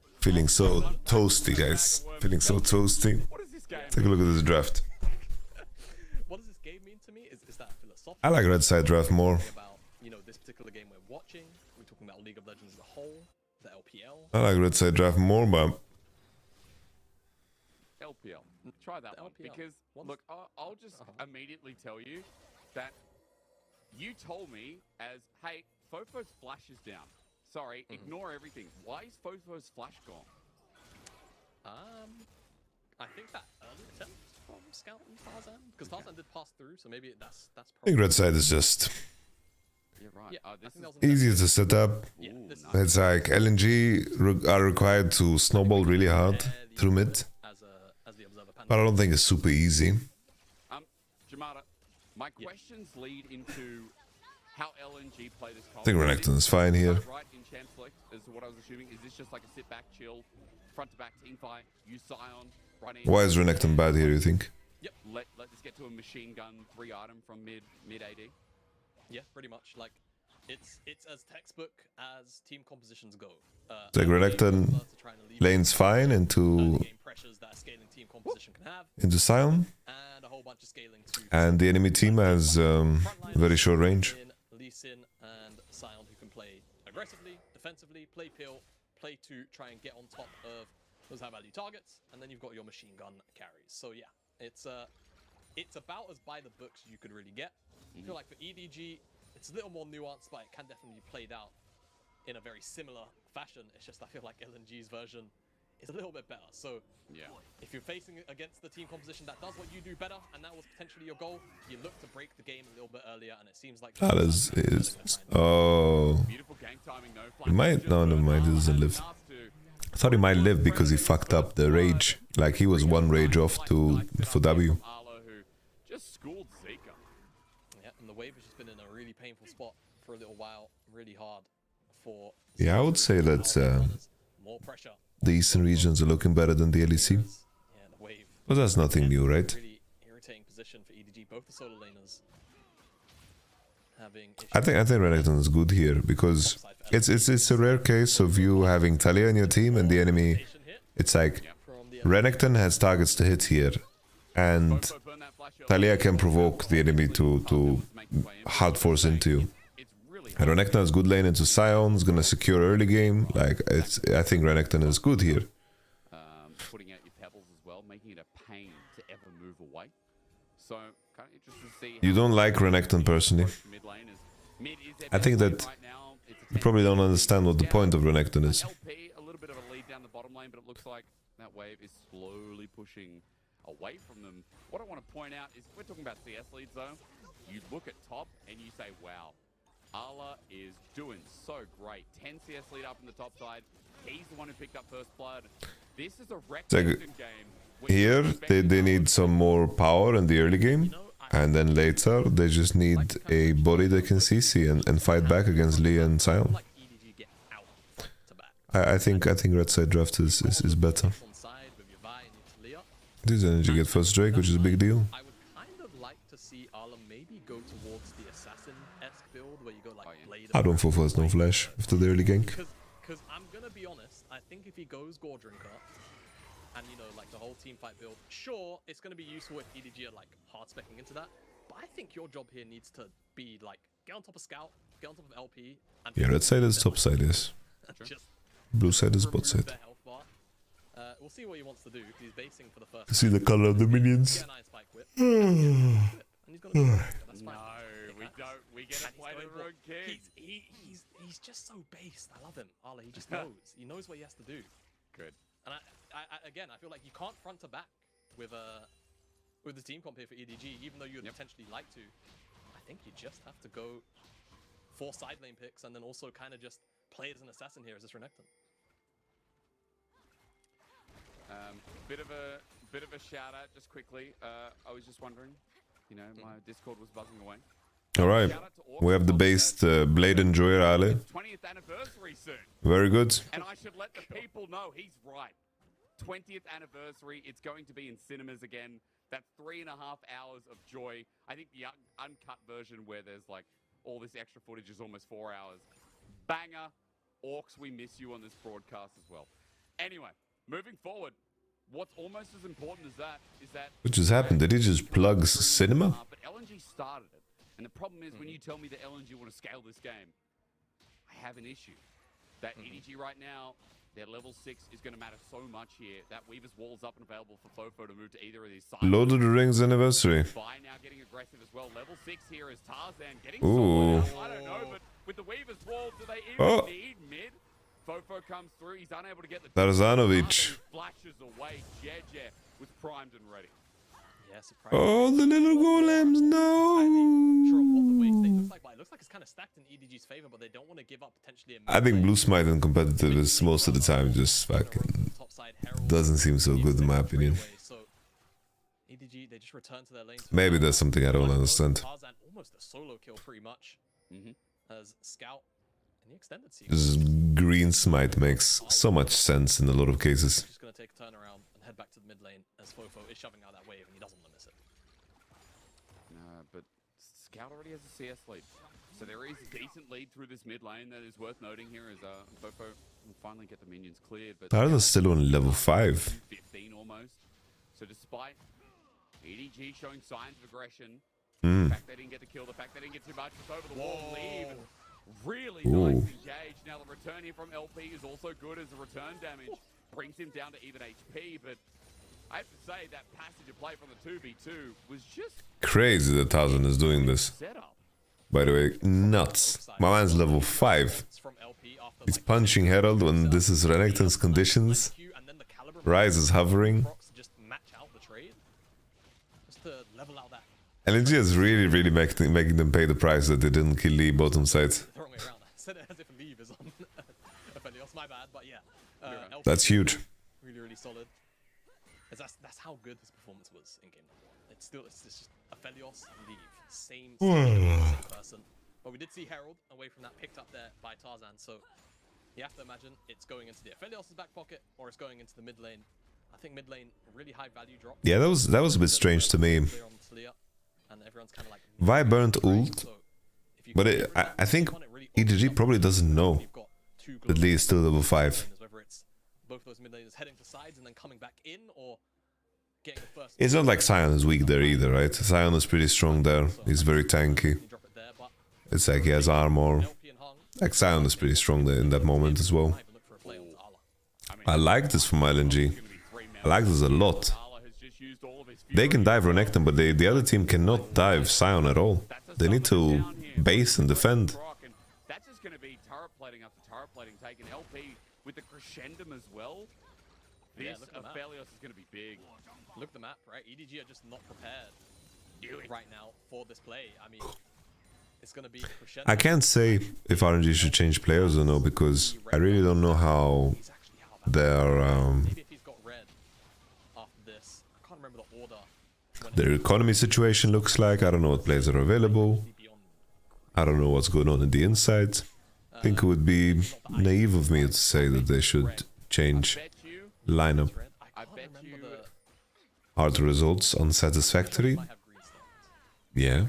so toasty, guys. Feeling so toasty.
What is this game?
Take a look at this draft.
What does this game mean to me? Is that philosophical?
I like Red Side draft more.
About this particular game we're watching. We're talking about League of Legends as a whole, the LPL.
I like Red Side draft more, but
LPL. Try that
The
one
LPL.
because
What's-
look, I'll just immediately tell you that you told me as, hey, Fofo's flash is down. Sorry, ignore everything. Why is Fofo's flash gone?
I think that early attempt from Scout and Tarzan, because Tarzan did pass through, so maybe that's
I
probably.
think Red Side is just
You're right.
Yeah, I
This
think
is
that was
easier to set up.
Yeah,
Ooh,
this is
nice.
It's like LNG are required to snowball really hard
fairly
through mid,
as the observer panel.
but I don't think it's super easy.
Jamada, my questions lead into how LNG play this.
I think Renekton is fine here.
Right in Champ Select is what I was assuming. Is this just like a sit back, chill, front to back team fight? Use Scion, run in.
Why is Renekton bad here, you think?
Yep.
Let this get to a machine gun 3 item from mid AD.
Yeah, pretty much. Like, it's as textbook as team compositions go.
Take Renekton, lane's fine into
game pressures that a scaling team composition can have,
Sion,
and a whole bunch of scaling to
and the enemy team has very short range.
Lee Sin and Sion who can play aggressively, defensively, play peel, play to try and get on top of those high value targets, and then you've got your machine gun carries. So yeah, it's about as by the books you could really get. I feel like for EDG, it's a little more nuanced, but it can definitely be played out in a very similar fashion. It's just I feel like LNG's version is a little bit better. So
Yeah.
if you're facing against the team composition that does what you do better, and that was potentially your goal, you look to break the game a little bit earlier, and it seems like
That is oh,
Beautiful gang timing, no
he might, no, never mind, he doesn't live. I thought he might live because he fucked up the rage. Like he was one rage off for W.
Arlo, who just schooled Zika.
Yeah, and the wave has just been in a really painful spot for a little while, really hard for.
Yeah, I would say that
more pressure.
the eastern regions are looking better than the LEC.
Yeah, the wave.
But that's nothing new, right?
Really irritating position for EDG. Both the solo laners having.
I think Renekton is good here because it's a rare case of you having Talia in your team and the enemy. It's like Renekton has targets to hit here, and Talia can provoke the enemy to hard force into you. And Renekton has good lane into Sion, is gonna secure early game. Like, I think Renekton is good here.
Putting out your pebbles as well, making it a pain to ever move away. So, kind of interested to see.
You don't like Renekton personally. I think that you probably don't understand what the point of Renekton is.
LP, a little bit of a lead down the bottom lane, but it looks like that wave is slowly pushing away from them. What I want to point out is, we're talking about CS leads though. You look at top and you say, wow, Arla is doing so great. 10 CS lead up in the top side. He's the one who picked up first blood. This is a Renekton game.
Here, they need some more power in the early game. And then later, they just need a body that can CC and fight back against Lee and Sion. I think Red Side draft is better. This energy get first Drake, which is a big deal.
I would kind of like to see Arla maybe go towards the assassin-esque build where you go like Blade.
I don't fall first, no flash after the early gank.
Because I'm gonna be honest, I think if he goes Gore Drinker and you know like the whole team fight build, sure it's gonna be useful if EDG are like hard specking into that. But I think your job here needs to be like get on top of Scout, get on top of LP, and
Yeah, Red Side is top side, yes.
just
Blue side is bot side.
We'll see what he wants to do. He's basing for the first.
See the color of the minions.
Get an iron spike whip. And he's gonna go. That's fine.
No, we don't. We get a play to the wrong kid.
He's just so based. I love him. Arla, he just knows. He knows what he has to do.
Good.
And again, I feel like you can't front to back with the team comp here for EDG, even though you'd potentially like to. I think you just have to go for side lane picks and then also kind of just play as an assassin here as this Renekton.
Bit of a shout out just quickly. I was just wondering, you know, my Discord was buzzing away.
Alright, we have the based Blade Enjoyer Ale.
20th anniversary soon.
Very good.
And I should let the people know he's right. 20th anniversary, it's going to be in cinemas again. That 3.5 hours of joy. I think the uncut version where there's like all this extra footage is almost 4 hours. Banger. Orcs, we miss you on this broadcast as well. Anyway, moving forward, what's almost as important as that is that...
What just happened? Did he just plug cinema?
But LNG started it. And the problem is when you tell me that LNG want to scale this game, I have an issue. That EDG right now, their level 6 is going to matter so much here. That Weaver's Wall's up and available for Fofo to move to either of these sides.
Lord of the Rings anniversary.
By now getting aggressive as well. Level 6 here is Tarzan getting
Ooh.
I don't know, but with the Weaver's Wall, do they even need mid? Fofo comes through, he's unable to get the...
Tarzanovic.
Flashes away, JJ was primed and ready.
Yeah, surprise.
Oh, the little golems, no!
Sure what the wave state looks like, but it looks like it's kind of stacked in EDG's favor, but they don't want to give up potentially a...
I think Blue Smite and competitive is most of the time just fucking... doesn't seem so good in my opinion.
So EDG, they just return to their lanes.
Maybe there's something I don't understand.
Tarzan almost a solo kill pretty much. As Scout in the extended sequence.
This green smite makes so much sense in a lot of cases.
Just gonna take a turn around and head back to the mid lane as Fofo is shoving out that wave and he doesn't want to miss it.
But Scout already has a CS lead. So there is a decent lead through this mid lane that is worth noting here as Fofo will finally get the minions cleared. But
Arla's still on level 5.
15 almost. So despite EDG showing signs of aggression, the fact they didn't get the kill, the fact they didn't get too much, it's over the wall, leave. Really nice engage. Now the return here from LP is also good as the return damage brings him down to even HP, but I have to say that passage of play from the 2v2 was just
Crazy that Tarzan is doing this.
setup.
By the way, nuts. My man's level 5. He's punching Herald when this is Renekton's conditions. Rise is hovering. LNG is really making them pay the price that they didn't kill the bottom side.
Said it as if Leave is on Aphelios, my bad, but yeah.
That's huge.
Really solid. That's how good his performance was in game. It's just Aphelios, Leave. Same person. But we did see Herald away from that picked up there by Tarzan, so you have to imagine it's going into the Aphelios' back pocket or it's going into the mid lane. I think mid lane, really high value drop.
Yeah, that was a bit strange to me. Vi burnt ult, but I think EDG probably doesn't know that Lee is still level 5.
Whether it's both those mid laners heading to sides and then coming back in, or getting the first.
It's not like Sion is weak there either, right? Sion is pretty strong there. He's very tanky.
Drop it there, but
It's like he has armor.
LP and Hung.
Like Sion is pretty strong there in that moment as well.
Might even look for a play onto Allah.
I like this from LNG. I like this a lot. They can dive Renekton, but the other team cannot dive Sion at all. They need to base and defend.
That's just going to be turret plating after turret plating, taking LP with the crescendum as well. This
look at the map.
Aphelios is going to be big.
Look at the map, right? EDG are just not prepared right now for this play. I mean, it's going to be crescendo.
I can't say if RNG should change players or no, because I really don't know how their
Maybe if he's got red after this. I can't remember the order.
their economy situation looks like. I don't know what players are available. I don't know what's going on in the inside. I think it would be naive of me to say that they should change lineup.
I bet you.
Are the results unsatisfactory? Yeah.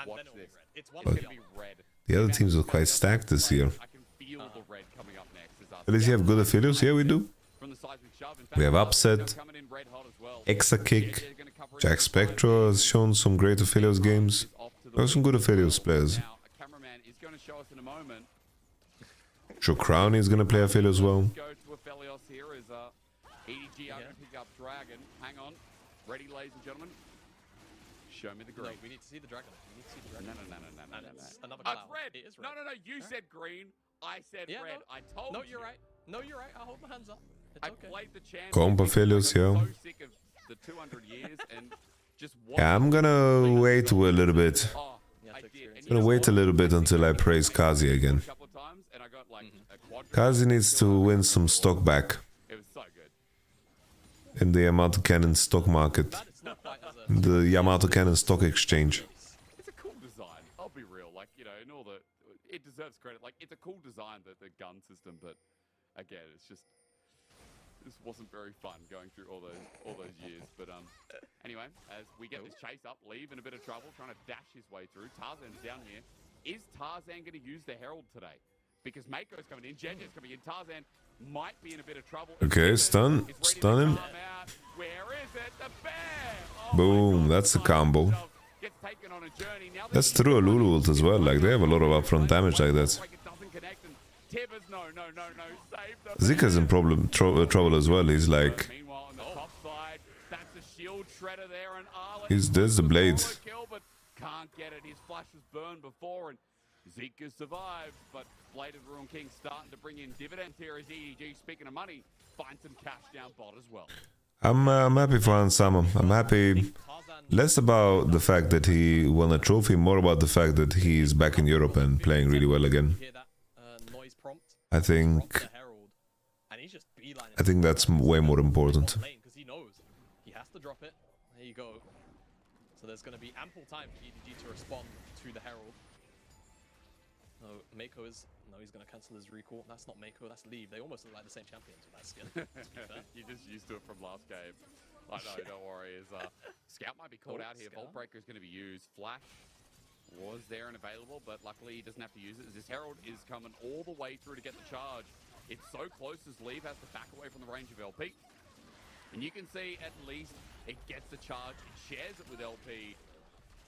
Watch this. It's
But
going to be red.
the other teams are quite stacked this year.
I can feel the red coming up next. As
At least you have good affiliates. Yeah, we do.
from the seismic shove. In fact,
We have
Alpha
Upset,
coming in red hot as well.
Exa Kick,
They're gonna cover it.
Jack Spectra has shown some great affiliates games.
Off to the
There are some good affiliates players.
Now, a cameraman is going to show us in a moment.
Sure, Crown is gonna play affiliate as well.
Go to Aphelios here as EDG are going to pick up Dragon. Hang on. Ready, ladies and gentlemen. Show me the
No,
green.
we need to see the dragon. We need to see the
No,
dragon.
no, no, no, no,
And
no,
it's
no.
another
Oh,
cloud.
it's red.
It is
No,
red.
no, no. You
Alright.
said green. I said
Yeah,
red.
no.
I told
No,
you.
you're right. No, you're right. I'll hold my hands up. It's
I
okay.
played the champion.
Comp
because
Aphelios,
I'm
yeah.
so sick of the 200 years and just
Yeah, I'm gonna wait a little bit.
Oh,
Yeah,
I
to
did.
experience
And
it.
you
Gonna
know
wait a
what?
little bit until I praise Kazi again.
A couple of times, and I got like a quadruple.
Kazi needs to win some stock back
It was so good.
in the Yamato Cannon stock market,
That is not quite as a...
the Yamato Cannon stock exchange.
It's a cool design. I'll be real. Like, you know, and all the, it deserves credit. Like, it's a cool design, the gun system, but again, it's just, this wasn't very fun going through all those years. But anyway, as we get this chase up, Leave in a bit of trouble, trying to dash his way through. Tarzan's down here. Is Tarzan going to use the Herald today? Because Mako's coming in, Jeja's coming in. Tarzan might be in a bit of trouble.
Okay, stun.
Is ready to
Stun him.
come out. Where is it? The bear! Oh my
Boom,
God,
that's a
Tarzan
combo.
himself gets taken on a journey. Now
That's through a Lulu ult as well, like they have a lot of upfront damage like that. Zika's in trouble as well. He's like,
Meanwhile, on the top side, that's a shield shredder there, and Arlen
there's the blade.
kill, but can't get it. His flash was burned before, and Zika survived. But Bladed Ruin King starting to bring in dividends here as EDG, speaking of money, finds some cash down bot as well.
I'm happy for Ansama. I'm happy less about the fact that he won a trophy, more about the fact that he's back in Europe and playing really well again.
Hear that noise prompt?
I
Prompt
think
the Herald. And he's just beelining
I think that's way more important.
because he knows he has to drop it. There you go. So there's going to be ample time for EDG to respond to the Herald. No, Mako is... No, he's going to cancel his recall. That's not Mako, that's Leave. They almost look like the same champions with that skin, to be fair.
You're just used to it from last game. I know, don't worry. Scout might be called out here.
Scout.
Vault Breaker is going to be used. Flash was there and available, but luckily he doesn't have to use it as this Herald is coming all the way through to get the charge. It's so close as Leave has to back away from the range of LP. And you can see at least it gets the charge, it shares it with LP.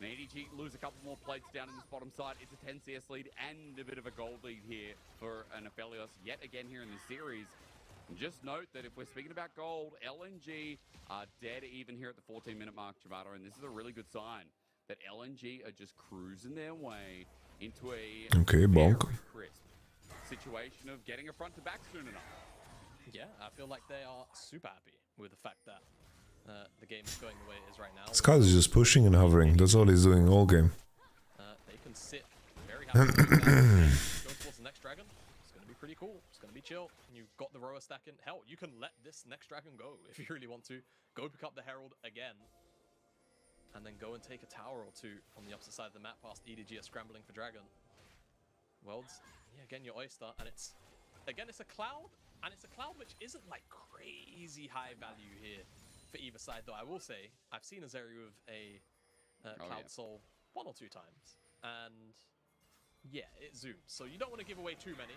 And EDG lose a couple more plates down in this bottom side. It's a 10 CS lead and a bit of a gold lead here for an Aphelios yet again here in this series. And just note that if we're speaking about gold, LNG are dead even here at the 14-minute mark, Jamato, and this is a really good sign that LNG are just cruising their way into a
Okay, bonk.
very crisp situation of getting a front to back soon enough.
Yeah, I feel like they are super happy with the fact that the game is going the way it is right now.
Scott is just pushing and hovering. That's all he's doing all game.
They can sit very happy. Go towards the next dragon. It's going to be pretty cool. It's going to be chill. And you've got the rower stack in. Hell, you can let this next dragon go if you really want to. Go pick up the Herald again. And then go and take a tower or two on the opposite side of the map past EDG are scrambling for dragon. Worlds, yeah, again, your oyster. And it's, again, it's a cloud. And it's a cloud which isn't like crazy high value here for either side, though. I will say, I've seen Azeri with a Cloud Soul 1 or 2 times, and yeah, it zooms. So you don't want to give away too many,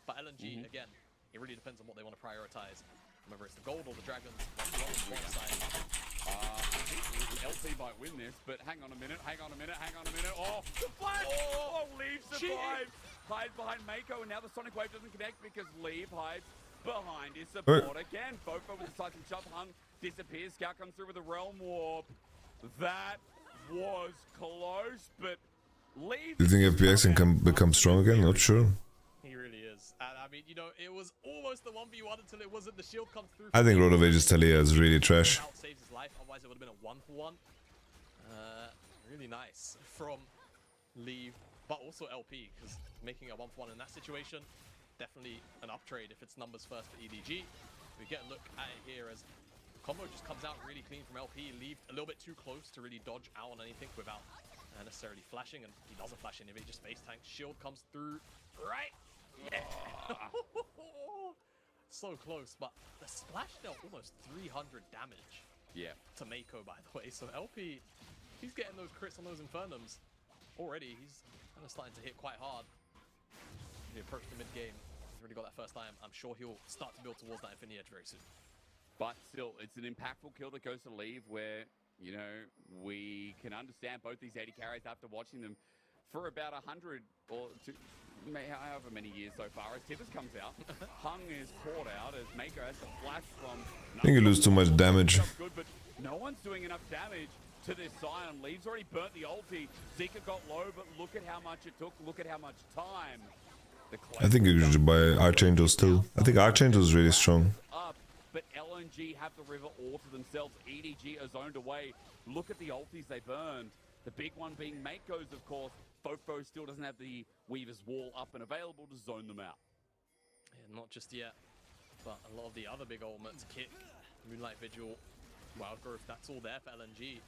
but LNG, again, it really depends on what they want to prioritize, whether it's the gold or the dragons. 1v1 on one side.
LP might win this, but hang on a minute. Oh, the flash! Oh, Leave survives. Hides behind Mako, and now the Sonic Wave doesn't connect because Leave hides behind his support again. Fofo with the Titan shove, Hung disappears. Scout comes through with a Realm Warp. That was close, but Leave...
Do you think FPX can become strong again? Not sure.
He really is. And I mean, you know, it was almost the 1v1 until it wasn't. The shield comes through.
I think Road of Ages Talia is really trash.
Saves his life, otherwise it would have been a 1-for-1. Really nice from Leave, but also LP, because making a 1-for-1 in that situation, definitely an uptrade if it's numbers first for EDG. We get a look at it here as combo just comes out really clean from LP. Leave a little bit too close to really dodge out on anything without necessarily flashing, and he doesn't flash anyway, he just face tanks. Shield comes through, right? Yeah. So close, but the splash dealt almost 300 damage.
Yeah.
To Mako, by the way. So LP, he's getting those crits on those Infernums already. He's kind of starting to hit quite hard. He approached the mid game. He's already got that first time. I'm sure he'll start to build towards that Infinity Edge very soon.
But still, it's an impactful kill that goes to Leave, where, you know, we can understand both these 80 carries after watching them for about 100 or however many years so far. As Tibbers comes out, Hung is caught out as Mako has the flash from...
I think you lose too much damage.
Good, but no one's doing enough damage to this Scion. Leaves already burnt the ulti. Zika got low, but look at how much it took. Look at how much time.
I think you should buy Archangel still. I think Archangel is really strong.
But LNG have the river all to themselves. EDG are zoned away. Look at the ultis they burned. The big one being Mako's, of course. Fofo still doesn't have the Weaver's Wall up and available to zone them out.
Yeah, not just yet, but a lot of the other big ultimates, Kick, Moonlight Vigil, Wild Growth, that's all there for LNG.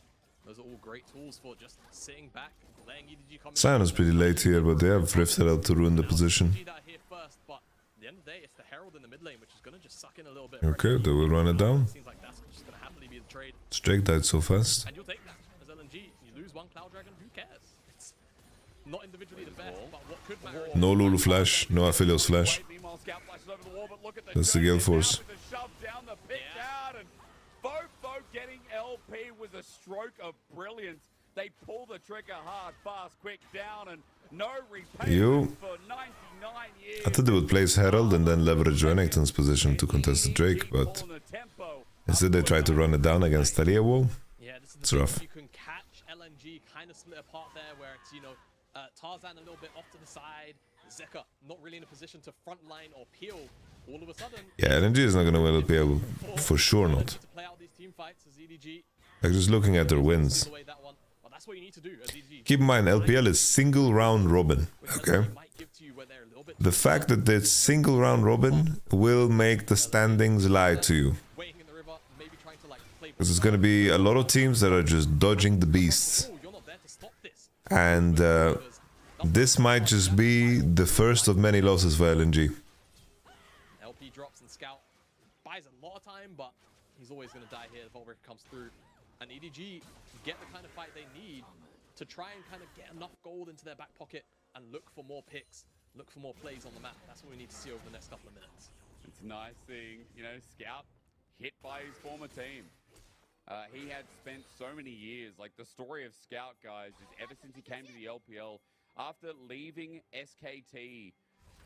Those are all great tools for just sitting back, letting EDG come in.
Sion is pretty late here, but they have rifted out to ruin the position.
Here first, but at the end of the day, it's the Herald in the mid lane, which is going to just suck in a little bit.
Okay, they will run it down.
Seems like that's just going to happily be the trade.
Drake died so fast.
And you'll take that as LNG. You lose one Cloud Dragon, who cares? It's not individually the best, but what could matter?
No Lulu flash, no Aphelios flash. That's the Gale Force.
Fofo getting LP with a stroke of brilliance. They pull the trigger hard, fast, quick, down, and no repayment for 99 years.
I thought they would place Herald and then leverage Renekton's position to contest the Drake, but instead they tried to run it down against Talia wall.
Yeah, this is
it's rough.
You can catch LNG kind of split apart there, where it's, you know, Tarzan a little bit off to the side, Zeka not really in a position to frontline or peel. All of a sudden,
yeah, LNG is not going to win LPL, for sure not.
To play out these team fights as EDG.
Like, just looking at their wins. Keep in mind, LPL is single round robin, okay? The fact that it's single round robin will make the standings lie to you. Because there's going to be a lot of teams that are just dodging the beasts. And this might just be the first of many losses for LNG.
LP drops and Scout buys a lot of time, but he's always going to die here if Volric comes through. And EDG get the kind of fight they need to try and kind of get enough gold into their back pocket and look for more picks, look for more plays on the map. That's what we need to see over the next couple of minutes.
It's nice seeing, you know, Scout hit by his former team. He had spent so many years, like the story of Scout, guys, is ever since he came to the LPL, after leaving SKT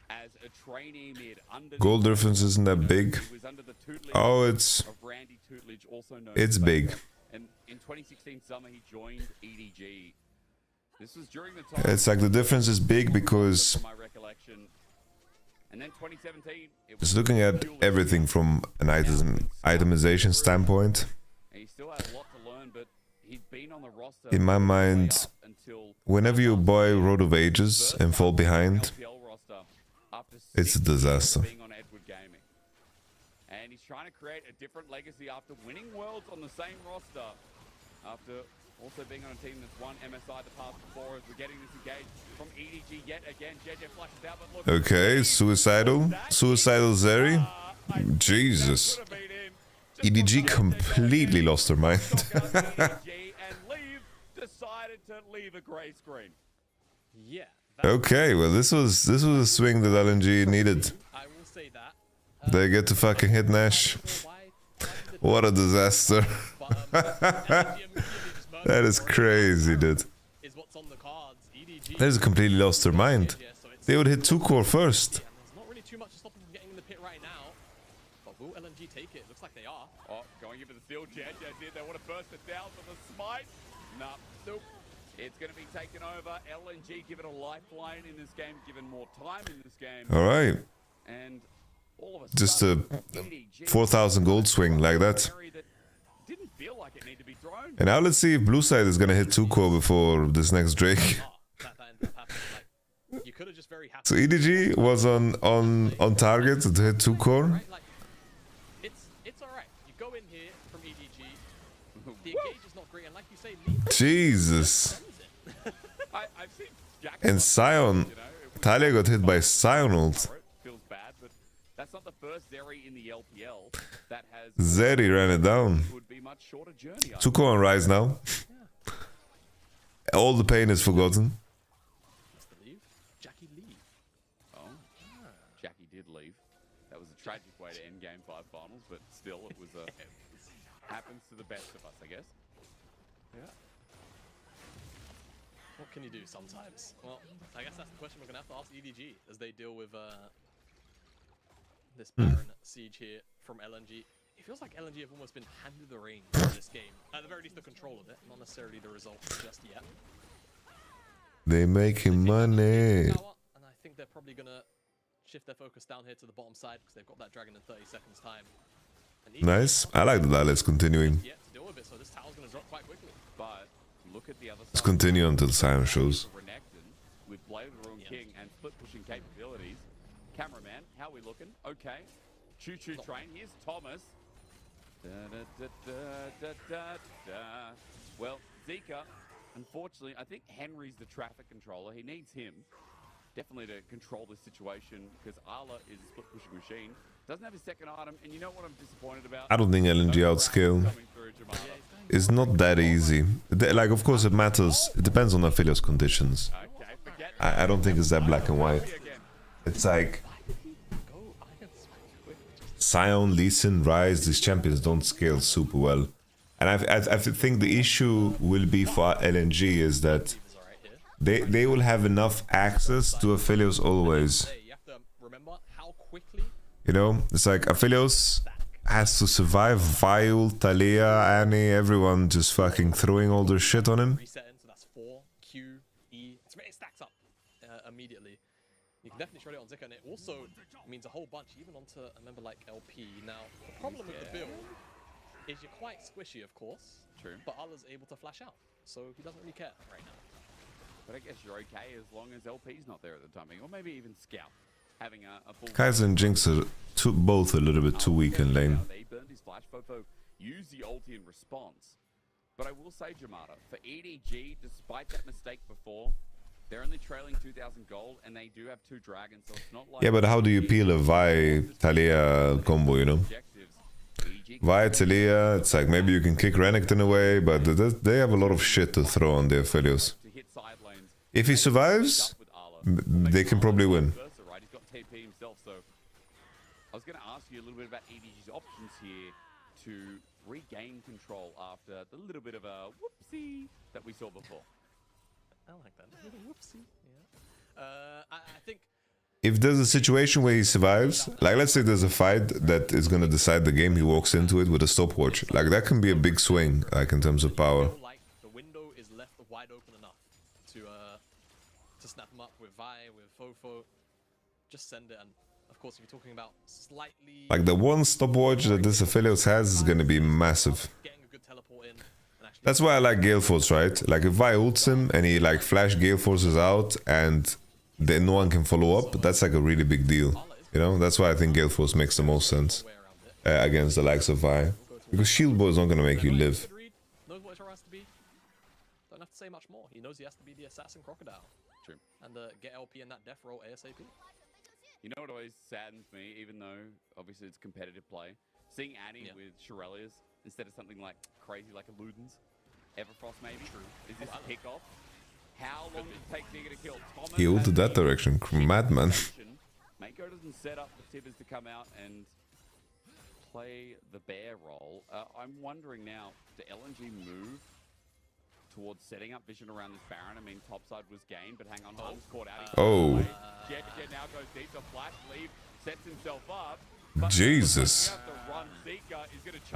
as a trainee mid under
goal difference isn't that big. Oh, it's big.
And in 2016 summer, he joined EDG. This was during the time.
It's like the difference is big because
my recollection. And then 2017.
It's looking at everything from an itemization standpoint.
He still had a lot to learn, but he'd been on the roster.
In my mind, whenever you buy Road of Ages and fall behind, it's a disaster.
And he's trying to create a different legacy after winning Worlds on the same roster. After also being on a team that's won MSI the past before, as we're getting this engaged from EDG yet again. JJ flashes out, but look.
Okay, Suicidal Zeri. Jesus. EDG completely lost their mind.
And Leave decided to leave a grey screen.
Yeah.
Okay, well this was a swing that LNG needed.
I will say that.
They get to fucking hit Nash. What a disaster. That is crazy, dude.
Is what's on the cards. EDG.
They just completely lost their mind. They would hit 2 core first.
And there's not really too much to stop them from getting in the pit right now. But will LNG take it? Looks like they are.
Oh, going in for the steal. Jed did. They want to burst it down for the smite. Nah, nope. It's going to be taken over. LNG given a lifeline in this game, given more time in this game.
All right.
And all of a
Just
sudden,
a
EDG
4,000 gold swing like that.
didn't feel like it needed to be thrown.
And now let's see if blue side is gonna hit 2 core before this next Drake.
That ended up happening. Like, you could have just very happy.
So EDG was on target to hit 2 core.
Right? Like, it's alright. You go in here from EDG. The engage is not great, and like you say,
Jesus.
I've seen Jack
And Sion. Talia got hit by Sion ult.
Feels bad, but that's not the first Zeri in the LPL that has
Zeri ran it down.
would be much shorter journey.
2 core on Rise now. All the pain is forgotten.
leave. Jackie leave.
Oh, Jackie did leave. That was a tragic way to end Game 5 finals, but still, it was a happens to the best of us, I guess.
Yeah. What can you do sometimes? Well, I guess that's the question we're going to have to ask EDG as they deal with this Baron siege here from LNG. It feels like LNG have almost been handed the reins in this game. At the very least, the control of it, not necessarily the result just yet.
They making money.
And I think they're probably going to shift their focus down here to the bottom side because they've got that dragon in 30 seconds time.
Nice. I like that it's continuing.
Yeah, to deal with it, so this tower's going to drop quite quickly.
But look at the other
Let's
side.
continue until Sion shows.
Renekton with Blade of the Ruined King and split pushing capabilities. Cameraman, how are we looking? Okay. Choo choo train. Here's Thomas. Da, da, da, da, da, da. Well, Zika, unfortunately, I think Henry's the traffic controller. He needs him definitely to control this situation because Ala is a split pushing machine. Doesn't have his second item, and you know what I'm disappointed about?
I don't think LNG outscale is not that easy. Like, of course, it matters. It depends on Aphelios conditions.
Okay, forget
I don't think it's that black and white. It's like Sion, Lee Sin, Rise, these champions don't scale super well. And I think the issue will be for LNG is that they will have enough access to Aphelios always.
You have to remember how quickly.
You know, it's like Aphelios has to survive Viol, Talia, Annie, everyone just fucking throwing all their shit on him.
Reset in, so that's 4, Q, E. It stacks up immediately. You can definitely shred it on Zika, and it also means a whole bunch, even onto a member like LP. Now, the problem with the build is you're quite squishy, of course.
True.
But Allah's able to flash out, so he doesn't really care right now.
But I guess you're okay as long as LP's not there at the timing, or maybe even Scout having a full.
Kaiser and Jinx are both a little bit too weak in lane.
They burned his flash. Fofo used the ulti in response. But I will say, Jamada, for EDG, despite that mistake before, they're only trailing 2,000 gold, and they do have 2 dragons, so it's not like.
Yeah, but how do you peel a Vi Talia combo, you know? Vi Talia, it's like maybe you can kick Renekton away, but they have a lot of shit to throw on their Aphelios. If he survives, they can probably win.
He's got TP himself, so I was going to ask you a little bit about EDG's options here to regain control after the little bit of a whoopsie that we saw before.
I like that. A little whoopsie. Yeah. I think.
If there's a situation where he survives, like let's say there's a fight that is gonna decide the game, he walks into it with a stopwatch. Like that can be a big swing, like in terms of power.
Like the window is left wide open enough to snap him up with Vi, with Fofo. Just send it, and of course, if you're talking about slightly.
Like the one stopwatch that this Aphelios has is gonna be massive.
Getting a good teleport in. And actually
That's why I like Gale Force, right? Like if Vi ults him and he like flash Gale Forces out and then no one can follow up, that's like a really big deal. You know, that's why I think Gale Force makes the most sense against the likes of Vi. Because Shield Boy is not gonna make you live.
Knows what his role has to be. Don't have to say much more. He knows he has to be the assassin crocodile.
True.
And get LP in that death roll ASAP.
You know what always saddens me, even though obviously it's competitive play, seeing Annie with Shirelias instead of something like crazy like a Ludens, Everfrost maybe. True. Is this a kickoff? How long does it take Zika to kill Thomas?
He ulted that direction, madman.
Mako doesn't set up for Tibbers to come out and play the bear role. I'm wondering now, do LNG move towards setting up vision around this Baron? I mean, topside was gained, but hang on, Hun's caught out.
Oh.
Jet now goes deep to flash, leave, sets himself up.
Jesus.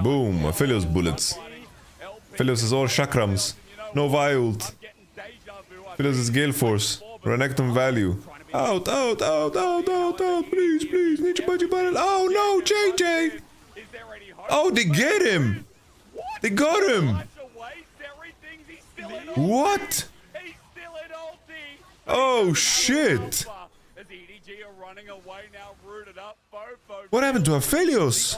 Boom, Aphelios bullets. Aphelios is all chakrams. No Wild. Aphelios is Gale Force. Renekton value. Out, please, Ninja Budgie Battle. Oh no, JJ! Oh, they get him! They got him! What? Oh shit! What happened to Aphelios?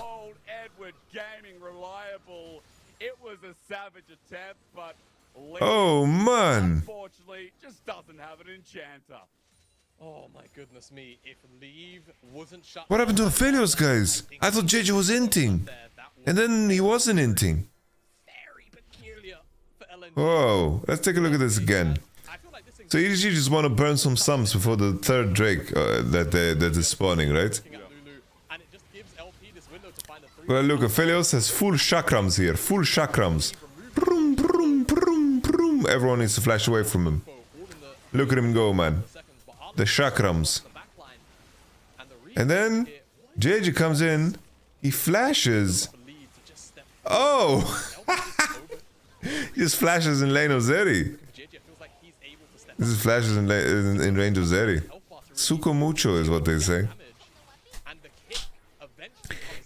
Oh man!
Unfortunately, just doesn't have an enchanter.
Oh my goodness me, if Leave wasn't shut.
What happened to Aphelios, guys? I thought JJ was inting. And then he wasn't inting.
Very peculiar for LNG.
Whoa, let's take a look at this again. So EDG just want to burn some sums before the third Drake that is spawning, right? Well, look, Aphelios has full chakrams here, full chakrams. Brum, brum, brum, brum. Everyone needs to flash away from him. Look at him go, man. The chakrams. And then JJ comes in, he flashes. Oh! He just flashes in lane of Zeri. This is flashes in range of Zeri. Suko mucho is what they say.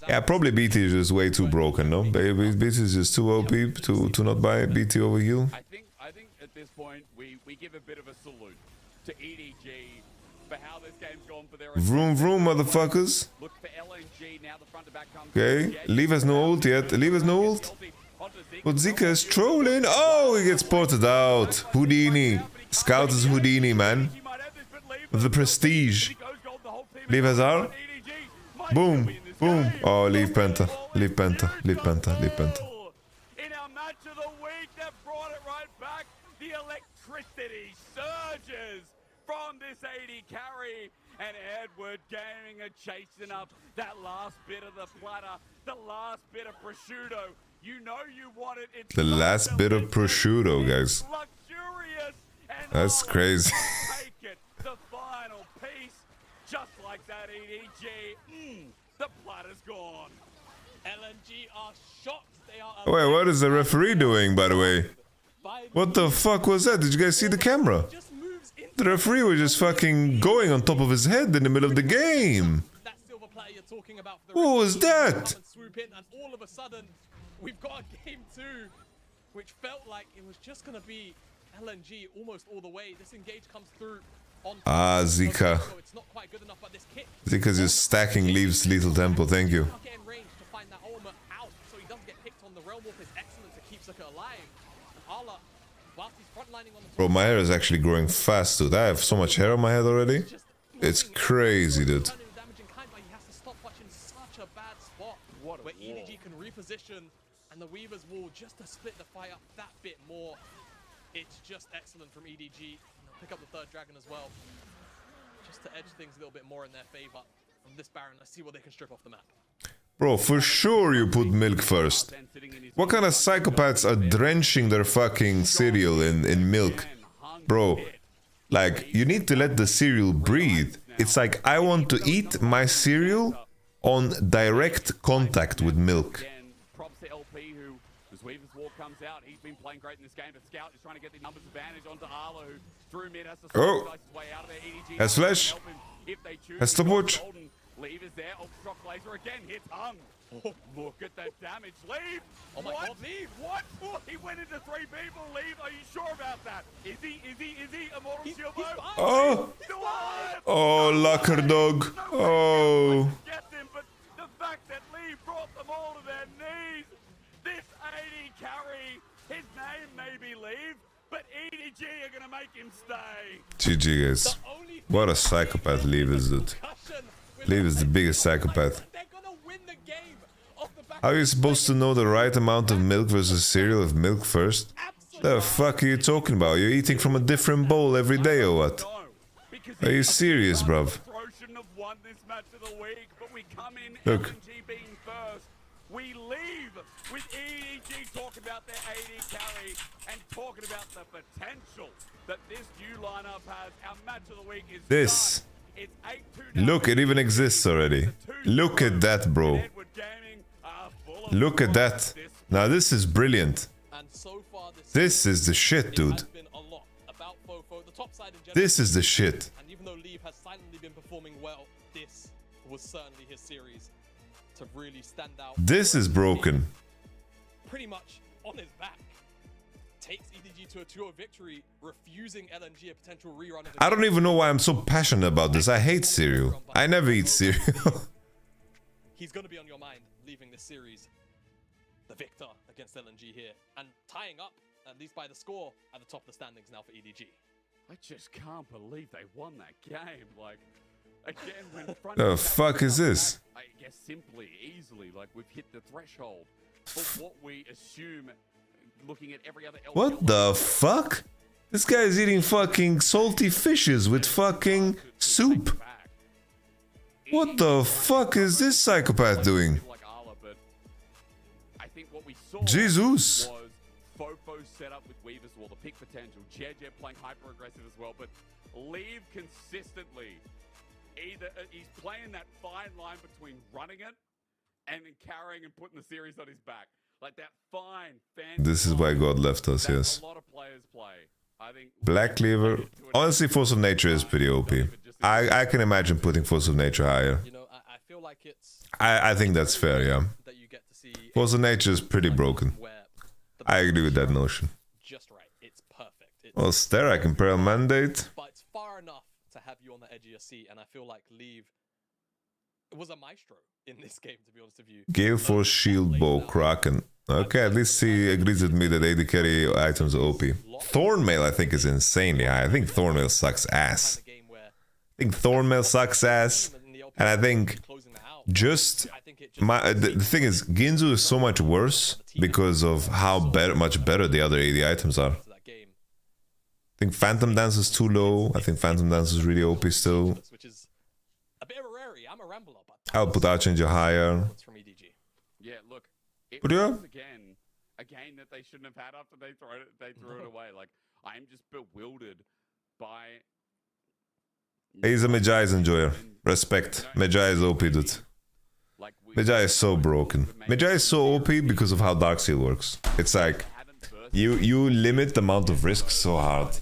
Yeah, probably BT is just way too broken, no? BT is just too OP to not buy BT over heal.
I think at this point we give a bit of a salute to EDG for how this game's gone for their
Vroom vroom, motherfuckers.
Look for LNG now, the front to back comes.
Okay, Leave has no ult yet. Leave has no ult. But Zika is trolling. Oh, he gets ported out. Houdini. Scout is Houdini, man. With the prestige. Leave has R. Boom. Boom. Oh, leave Penta. Leave Penta. Leave Penta. Leave Penta.
In our match of the week, that brought it right back. The electricity surges from this 80 carry. And Edward Gaming are chasing up that last bit of the platter. The last bit of prosciutto. You know you want it. It's
the last bit of prosciutto, guys.
Luxurious.
That's crazy.
Take it. The final piece. Just like that EDG. The platter's gone.
LNG are shocked. They are.
Wait, what is the referee doing, by the way? What the fuck was that? Did you guys see the camera? The referee was just fucking going on top of his head in the middle of the game. What was that?
And all of a sudden, we've got a game 2, which felt like it was just gonna be LNG almost all the way. This engage comes through.
Zika. Zika's just stacking Leaves Lethal Tempo, thank you. Bro, my hair is actually growing fast, dude. I have so much hair on my head already. It's crazy, dude.
Where EDG can reposition and the Weavers will just to split the fight up that bit more. It's just excellent from EDG. And they'll pick up the third dragon as well. Just to edge things a little bit more in their favor. From this Baron, let's see what they can strip off the map.
Bro, for sure you put milk first. What kind of psychopaths are drenching their fucking cereal in milk? Bro, like, you need to let the cereal breathe. It's like, I want to eat my cereal on direct contact with milk.
Props to LP, who, as Weaver's War comes out, he's been playing great in this game, but Scout is trying to get the numbers advantage onto Arlo, who through mid has to sacrifice his way out of there. EDG
has flash. Has stopwatch.
Leave is there. Ultra laser again hits Hung. Oh, look at that damage. Leave.
Oh my God, Leave.
What? Oh, he went into 3 people. Leave. Are you sure about that? Is he? Immortal Shield mode?
Oh.
Still alive.
Oh, Lucker Dog. Oh.
Get him, but the fact that Leave brought them all to their knees. This 80 carry. His name may be Leave, but EDG are gonna make him stay.
GG, guys. What a psychopath Leave is, dude. Leave is the biggest psychopath. How are you supposed to know the right amount of milk versus cereal if milk first? The fuck are you talking about? You're eating from a different bowl every day or what? Are you serious, bruv? Look.
we leave with EDG talking about their AD carry and talking about the potential that this new lineup has. Our match of the week is
This.
done. It's 8-2
Look, it even exists already. Look at that, bro. Look at that. Now this is brilliant.
And so far
This is the shit, dude.
has been a lot about Fofo, the top side in general.
This is the shit.
And even though Leave has silently been performing well, this was certainly his series to really stand out.
This is broken.
Pretty much on his back. Takes EDG to a 2-0 victory, refusing LNG a potential rerun of the
I don't even know why I'm so passionate about this. I hate cereal. I never eat cereal.
He's going to be on your mind leaving this series. The victor against LNG here. And tying up, at least by the score, at the top of the standings now for EDG.
I just can't believe they won that game. Like, again, when front
The fuck is this?
I guess simply, easily, like we've hit the threshold for what we assume. Looking at every other
What the fuck? This guy is eating fucking salty fishes with fucking soup. What the fuck is this psychopath doing? Jesus.
Was Fofo set up with Weaver's Wall, the peak potential. JJ playing hyper aggressive as well, but Leave consistently. Either he's playing that fine line between running it and then carrying and putting the series on his back. Like that fine fan.
This is why God left us, yes.
A lot of players play. I think
Black Cleaver. Honestly, Force of Nature is pretty OP. I can imagine putting Force of Nature higher.
You know, I feel like it's...
I think that's fair, yeah.
That you get to see
Force of Nature is pretty broken. I agree with that notion.
Just right. It's perfect. It's
Well, Sterak Imperial Mandate.
but it's far enough to have you on the edge of your seat, and I feel like Leave was a maestro in this game, to be honest with you.
Gale Force Shield Bow Kraken. Okay, at least he agrees with me that AD carry items are OP. Thornmail I think is insanely high. I think Thornmail sucks ass. I think Thornmail sucks ass. And I think just the thing is, Ginzu is so much worse because of how much better the other AD items are. I think Phantom Dance is too low. I think Phantom Dance is really OP still.
Which is a bit of a rarity. I'm a rambler, but
I'll put Archangel higher.
from EDG.
Yeah, look. It
But yeah.
was again a game that they shouldn't have had after they threw it away. Like I'm just bewildered by.
He's a Mejai's enjoyer. Respect. Mejai is OP, dude. Mejai is so broken. Mejai is so OP because of how Darkseal works. It's like you limit the amount of risk so hard.